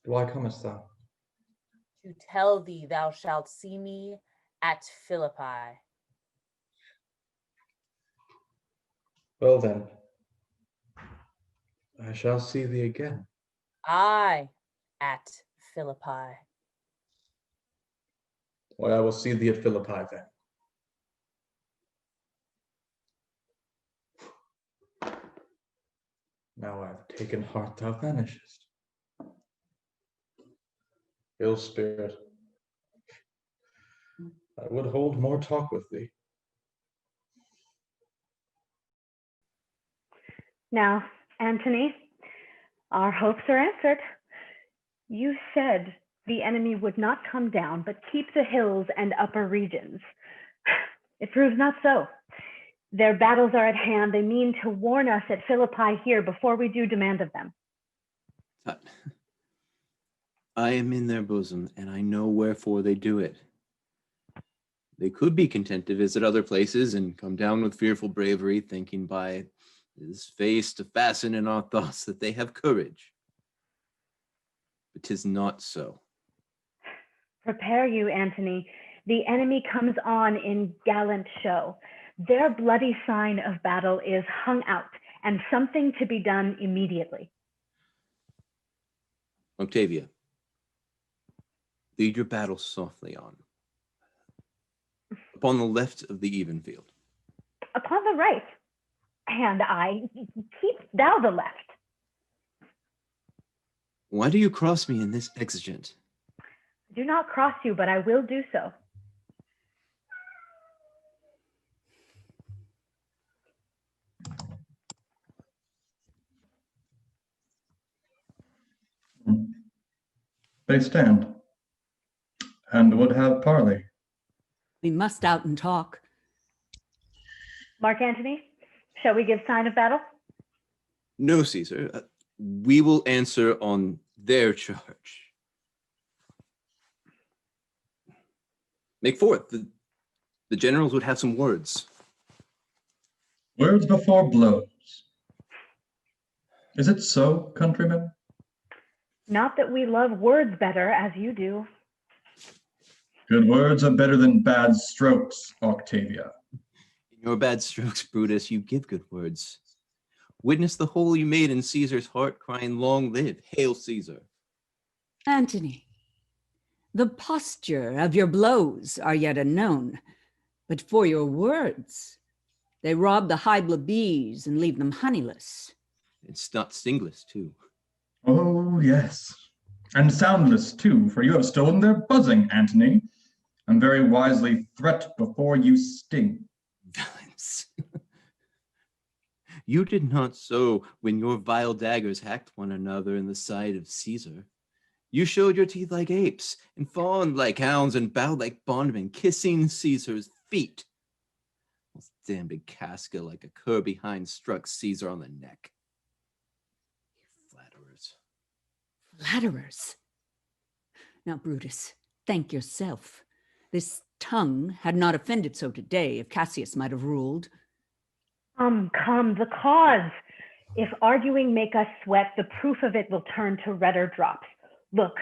Why comest thou? To tell thee thou shalt see me at Philippi. Well then, I shall see thee again. I at Philippi. Why, I will see thee at Philippi then. Now I have taken heart, thou vanishest. Ill spirit, I would hold more talk with thee. Now, Antony, our hopes are answered. You said the enemy would not come down, but keep the hills and upper regions. It proves not so. Their battles are at hand. They mean to warn us at Philippi here before we do demand of them. Tut. I am in their bosom, and I know wherefore they do it. They could be content to visit other places and come down with fearful bravery, thinking by his face to fasten in our thoughts that they have courage. But 'tis not so. Prepare you, Antony. The enemy comes on in gallant show. Their bloody sign of battle is hung out, and something to be done immediately. Octavia, lead your battle softly on. Upon the left of the even field. Upon the right, and I keep thou the left. Why do you cross me in this exigent? Do not cross you, but I will do so. They stand, and would have parley. We must out and talk. Mark Antony, shall we give sign of battle? No, Caesar. We will answer on their charge. Make forth. The generals would have some words. Words before blows. Is it so, countrymen? Not that we love words better as you do. Good words are better than bad strokes, Octavia. In your bad strokes, Brutus, you give good words. Witness the hole you made in Caesar's heart, crying, "Long live, hail Caesar." Antony, the posture of your blows are yet unknown, but for your words, they rob the Hybla bees and leave them honeyless. It's not stingless, too. Oh, yes. And soundless, too, for you have stolen their buzzing, Antony, and very wisely threat before you sting. Villains. You did not so when your vile daggers hacked one another in the side of Caesar. You showed your teeth like apes, and fawned like hounds, and bowed like bondmen, kissing Caesar's feet. This damn big Casca, like a cur behind, struck Caesar on the neck. You flatterers. Flatterers. Now, Brutus, thank yourself. This tongue had not offended so today if Cassius might have ruled. Come, the cause. If arguing make us sweat, the proof of it will turn to redder drops. Look,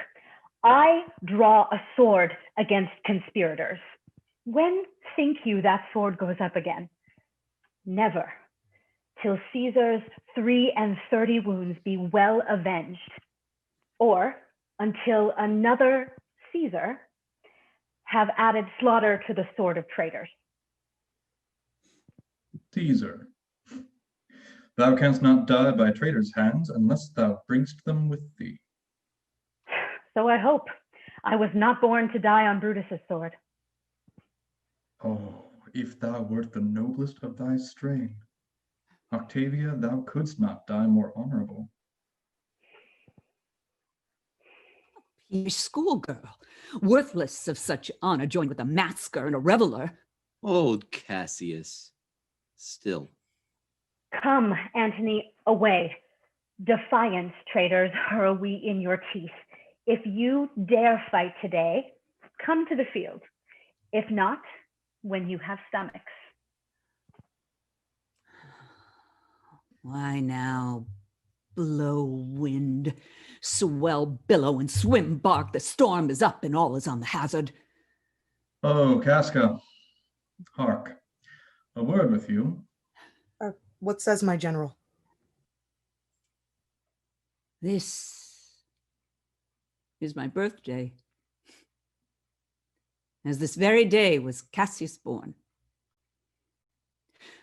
I draw a sword against conspirators. When think you that sword goes up again? Never, till Caesar's 33 wounds be well avenged, or until another Caesar have added slaughter to the sword of traitors. Caesar, thou canst not die by traitors' hands unless thou bringst them with thee. So I hope. I was not born to die on Brutus's sword. Oh, if thou wert the noblest of thy strain, Octavia, thou couldst not die more honorable. You schoolgirl, worthless of such honor, joined with a masker and a reveler. Old Cassius. Still. Come, Antony, away. Defiance, traitors, hurl we in your teeth. If you dare fight today, come to the field. If not, when you have stomachs. Why now, blow wind, swell billow and swim bark, the storm is up and all is on the hazard. Oh, Casca, hark, a word with you. What says my general? This is my birthday, as this very day was Cassius born.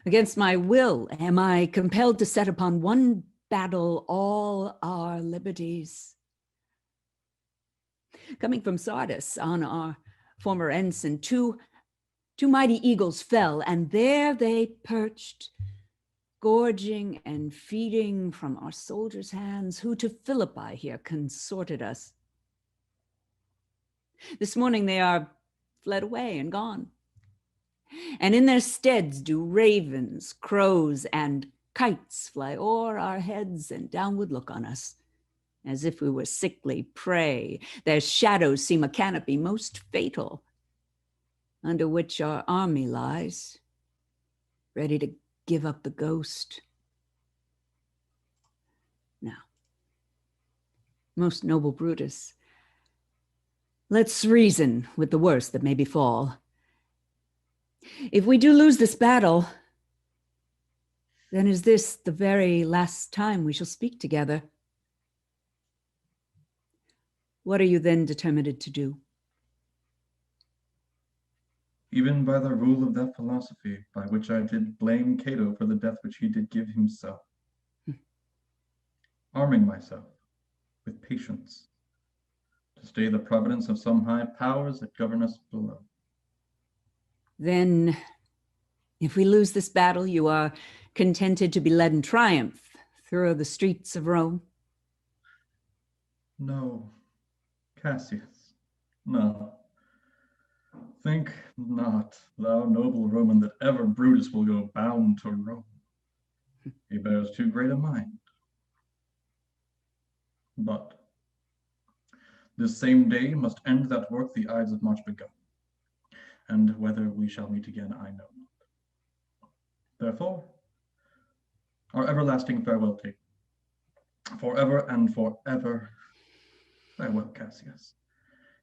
Against my will am I compelled to set upon one battle all our liberties. Coming from Sardis on our former ensign, two mighty eagles fell, and there they perched, gorging and feeding from our soldiers' hands, who to Philippi here consorted us. This morning they are fled away and gone, and in their steads do ravens, crows, and kites fly o'er our heads and downward look on us, as if we were sickly prey. Their shadows seem a canopy most fatal, under which our army lies, ready to give up the ghost. Now, most noble Brutus, let's reason with the worst that may befall. If we do lose this battle, then is this the very last time we shall speak together? What are you then determined to do? Even by the rule of that philosophy, by which I did blame Cato for the death which he did give himself, arming myself with patience, to stay the providence of some high powers that govern us below. Then, if we lose this battle, you are contented to be led in triumph through the streets of Rome? No, Cassius, no. Think not, thou noble Roman, that ever Brutus will go bound to Rome. He bears too great a mind. But this same day must end that work the Ides of March begun, and whether we shall meet again, I know not. Therefore, our everlasting farewell take. Forever and forever, farewell, Cassius.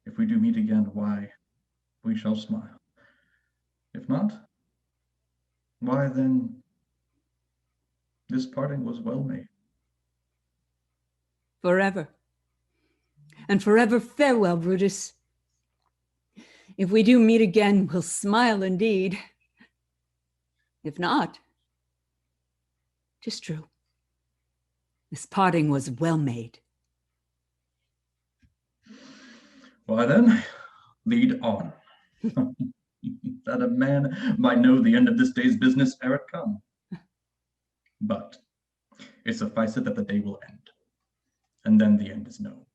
If we do meet again, why, we shall smile. If not, why then, this parting was well made. Forever. And forever farewell, Brutus. If we do meet again, we'll smile indeed. If not, 'tis true. This parting was well made. Why then, lead on. That a man might know the end of this day's business ere it come. But it sufficeth that the day will end, and then the end is known.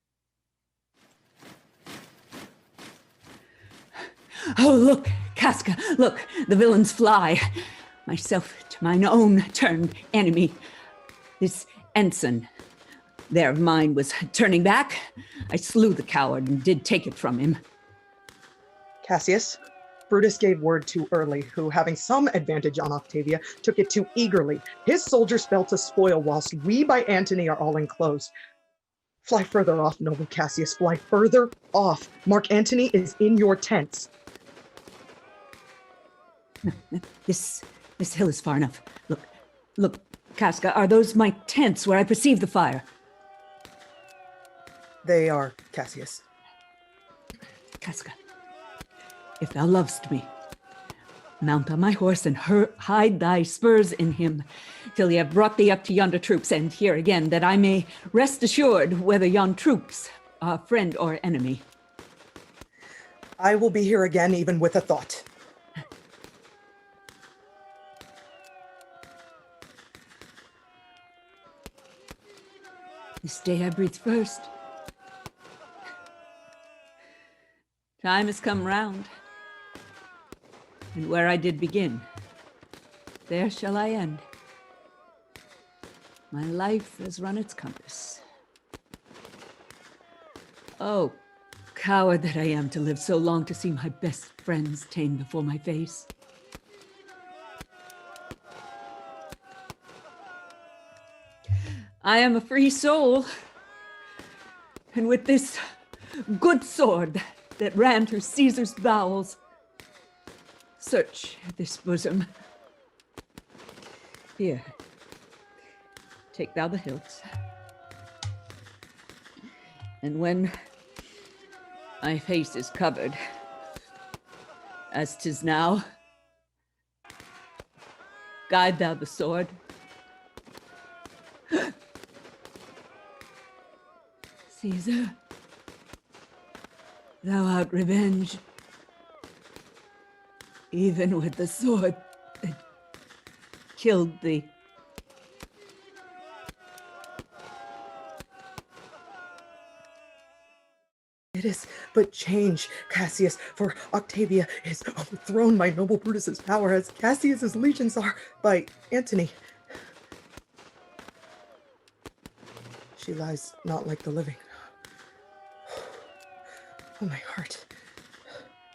Oh, look, Casca, look, the villains fly. Myself to mine own turned enemy. This ensign there of mine was turning back. I slew the coward and did take it from him. Cassius, Brutus gave word too early, who, having some advantage on Octavia, took it too eagerly. His soldiers fell to spoil, whilst we by Antony are all enclosed. Fly further off, noble Cassius, fly further off. Mark Antony is in your tents. This hill is far enough. Look, Casca, are those my tents where I perceive the fire? They are, Cassius. Casca, if thou lovest me, mount on my horse and hide thy spurs in him till he have brought thee up to yonder troops, and here again, that I may rest assured whether yon troops are friend or enemy. I will be here again, even with a thought. This day I breathe first. Time has come round, and where I did begin, there shall I end. My life has run its compass. Oh, coward that I am to live so long to see my best friends ta'en before my face. I am a free soul, and with this good sword that ran through Caesar's bowels, search this bosom. Here, take thou the hilt. And when my face is covered, as 'tis now, guide thou the sword. Caesar, thou art revenged, even with the sword that killed thee. It is but change, Cassius, for Octavia is overthrown by noble Brutus's power, as Cassius's legions are by Antony. She lies not like the living. Oh, my heart.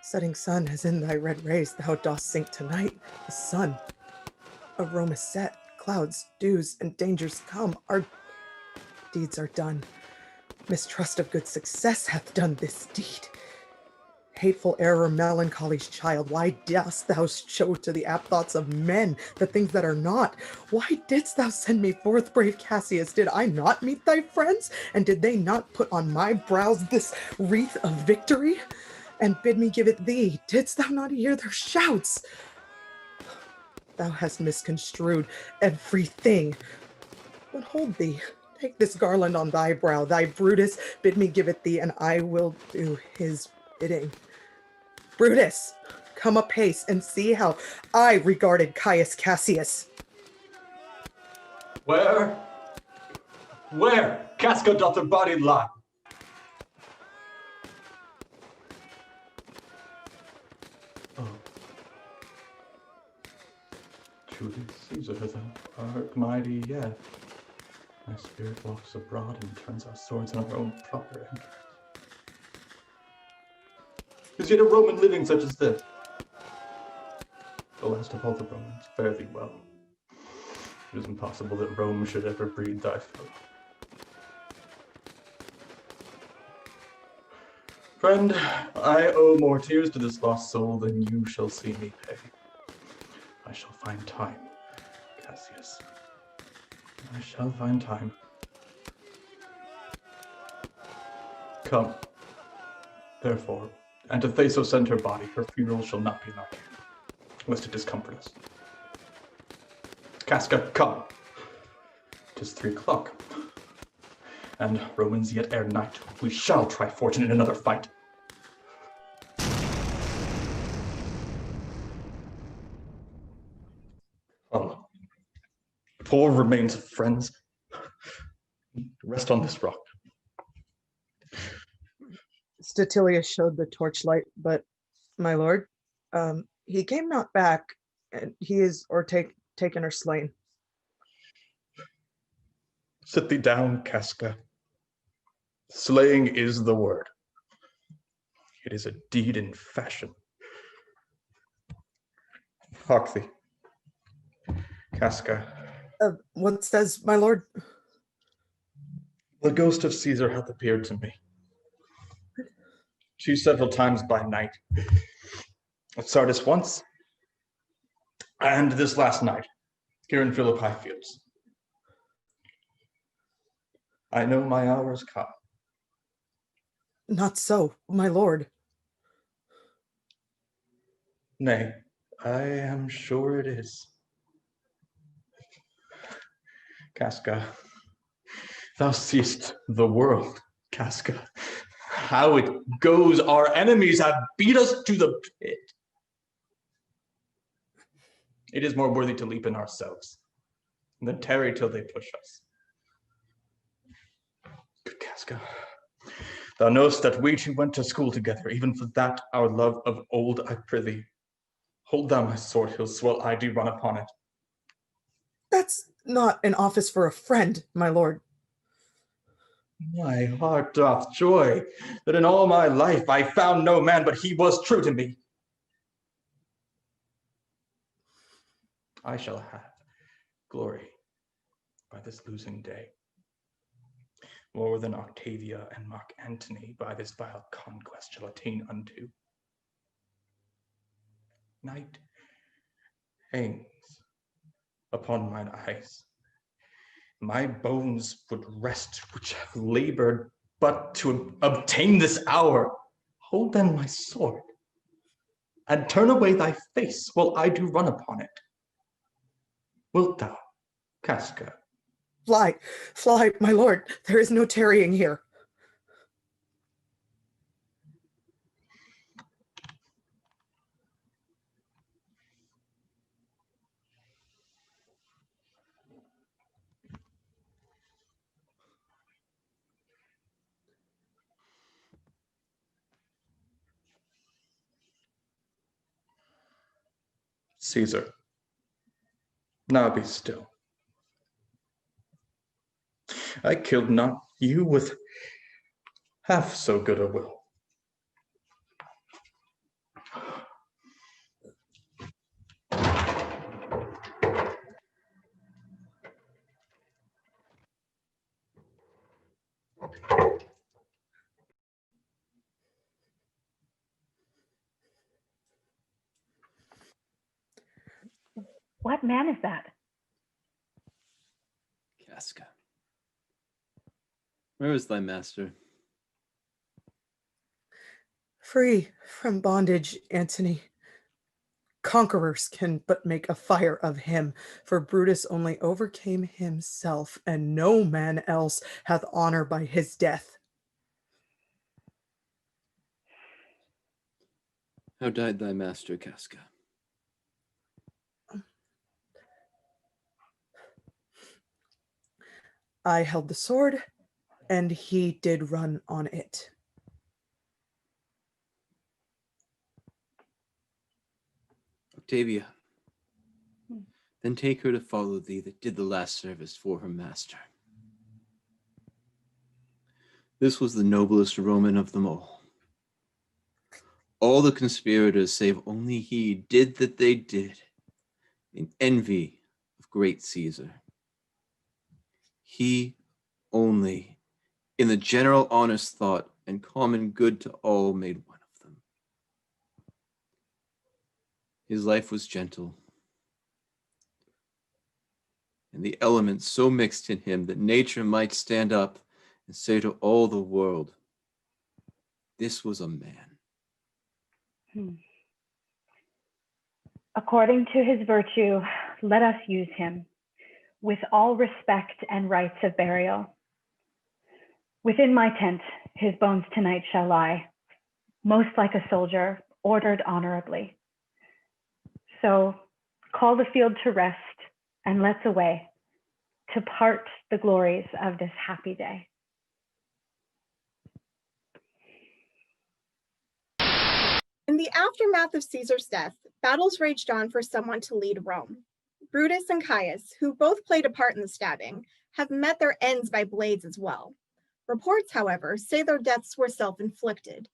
Setting sun, as in thy red rays thou dost sink tonight. The sun of Rome is set. Clouds, dews, and dangers come. Our deeds are done. Mistrust of good success hath done this deed. Hateful error, melancholy's child, why dost thou show to the apt thoughts of men the things that are not? Why didst thou send me forth, brave Cassius? Did I not meet thy friends? And did they not put on my brows this wreath of victory? And bid me give it thee? Didst thou not hear their shouts? Thou hast misconstrued everything. But hold thee. Take this garland on thy brow, thy Brutus, bid me give it thee, and I will do his bidding. Brutus, come apace and see how I regarded Caius Cassius. Where? Casca doth her body lie? Oh. Julius Caesar, thou art mighty yet. My spirit walks abroad and turns our swords in our own proper entrance. Is yet a Roman living such as this? The last of all the Romans, fare thee well. It is impossible that Rome should ever breed thy fellow. Friend, I owe more tears to this lost soul than you shall see me pay. I shall find time, Cassius. I shall find time. Come, therefore, and to Thaso send her body. Her funeral shall not be in our camp, lest it discomfort us. Casca, come. 'Tis 3 o'clock, and Romans yet ere night. We shall try fortune in another fight. Oh, poor remains of friends. Rest on this rock. Statilius showed the torchlight, but my lord, he came not back, and he is or taken or slain. Sit thee down, Casca. Slaying is the word. It is a deed in fashion. Hark thee, Casca. What says my lord? The ghost of Caesar hath appeared to me. 2 several times by night. At Sardis once, and this last night, here in Philippi fields. I know my hour is come. Not so, my lord. Nay, I am sure it is. Casca, thou seest the world, Casca. How it goes, our enemies have beat us to the pit. It is more worthy to leap in ourselves than tarry till they push us. Good Casca, thou knowest that we two went to school together, even for that our love of old, I prithee. Hold thou my sword hilts while I do run upon it. That's not an office for a friend, my lord. My heart doth joy that in all my life I found no man, but he was true to me. I shall have glory by this losing day, more than Octavia and Mark Antony by this vile conquest shall attain unto. Night hangs upon mine eyes. My bones would rest, which have labored but to obtain this hour. Hold then my sword, and turn away thy face while I do run upon it. Wilt thou, Casca? Fly, fly, my lord. There is no tarrying here. Caesar, now be still. I killed not you with half so good a will. What man is that? Casca, where is thy master? Free from bondage, Antony. Conquerors can but make a fire of him, for Brutus only overcame himself, and no man else hath honor by his death. How died thy master, Casca? I held the sword, and he did run on it. Octavia, then take her to follow thee that did the last service for her master. This was the noblest Roman of them all. All the conspirators, save only he, did that they did, in envy of great Caesar. He only, in the general honest thought and common good to all, made one of them. His life was gentle, and the elements so mixed in him that nature might stand up and say to all the world, this was a man. According to his virtue, let us use him with all respect and rites of burial. Within my tent, his bones tonight shall lie, most like a soldier, ordered honorably. So call the field to rest, and let's away to part the glories of this happy day. In the aftermath of Caesar's death, battles raged on for someone to lead Rome. Brutus and Caius, who both played a part in the stabbing, have met their ends by blades as well. Reports, however, say their deaths were self-inflicted.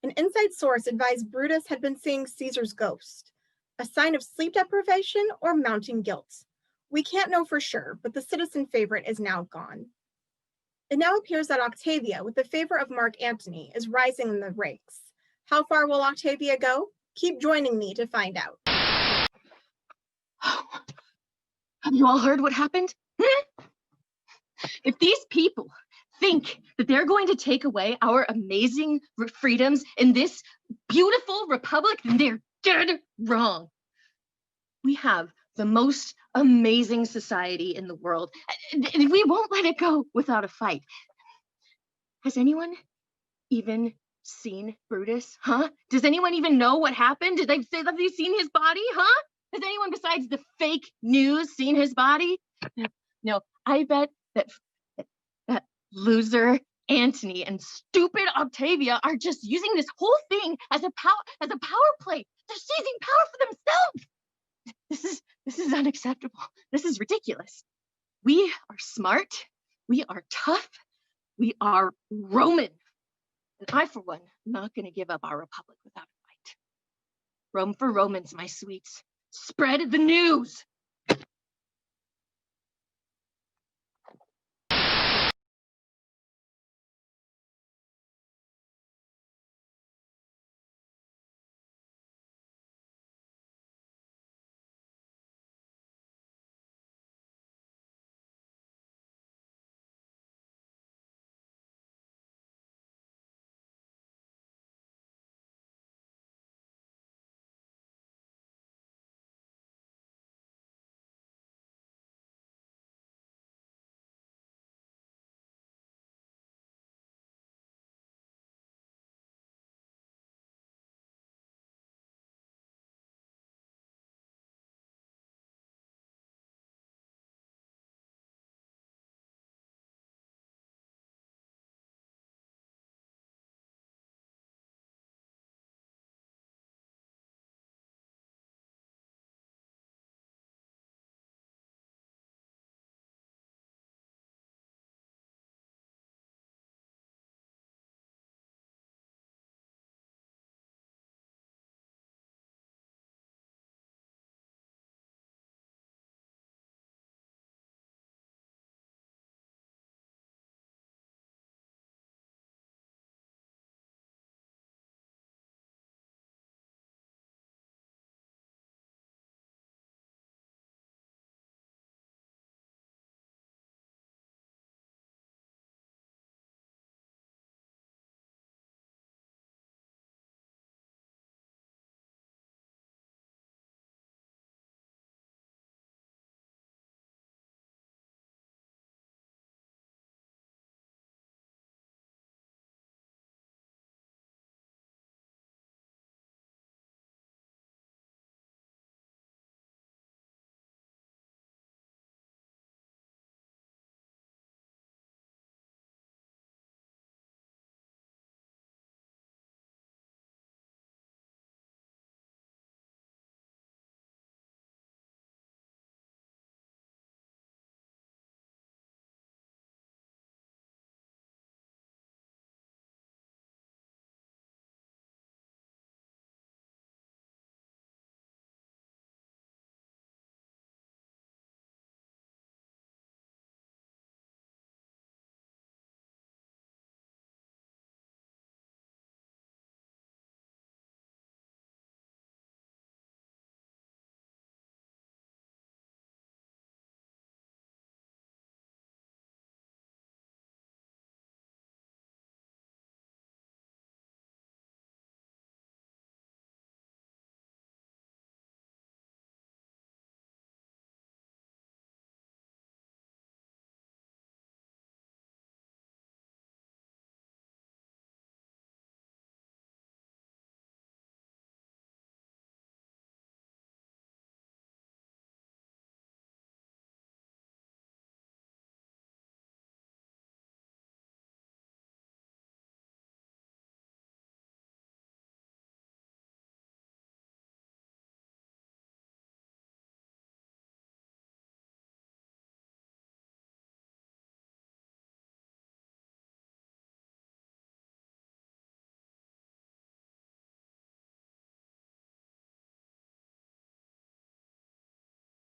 An inside source advised Brutus had been seeing Caesar's ghost, a sign of sleep deprivation or mounting guilt. We can't know for sure, but the citizen favorite is now gone. It now appears that Octavia, with the favor of Mark Antony, is rising in the ranks. How far will Octavia go? Keep joining me to find out. Have you all heard what happened? If these people think that they're going to take away our amazing freedoms in this beautiful republic, then they're dead wrong. We have the most amazing society in the world, and we won't let it go without a fight. Has anyone even seen Brutus, huh? Does anyone even know what happened? Did they say that they've seen his body, huh? Has anyone besides the fake news seen his body? No, I bet that loser Antony and stupid Octavia are just using this whole thing as a power play. They're seizing power for themselves. This is unacceptable. This is ridiculous. We are smart. We are tough. We are Roman. And I, for one, am not going to give up our republic without a fight. Rome for Romans, my sweets. Spread the news.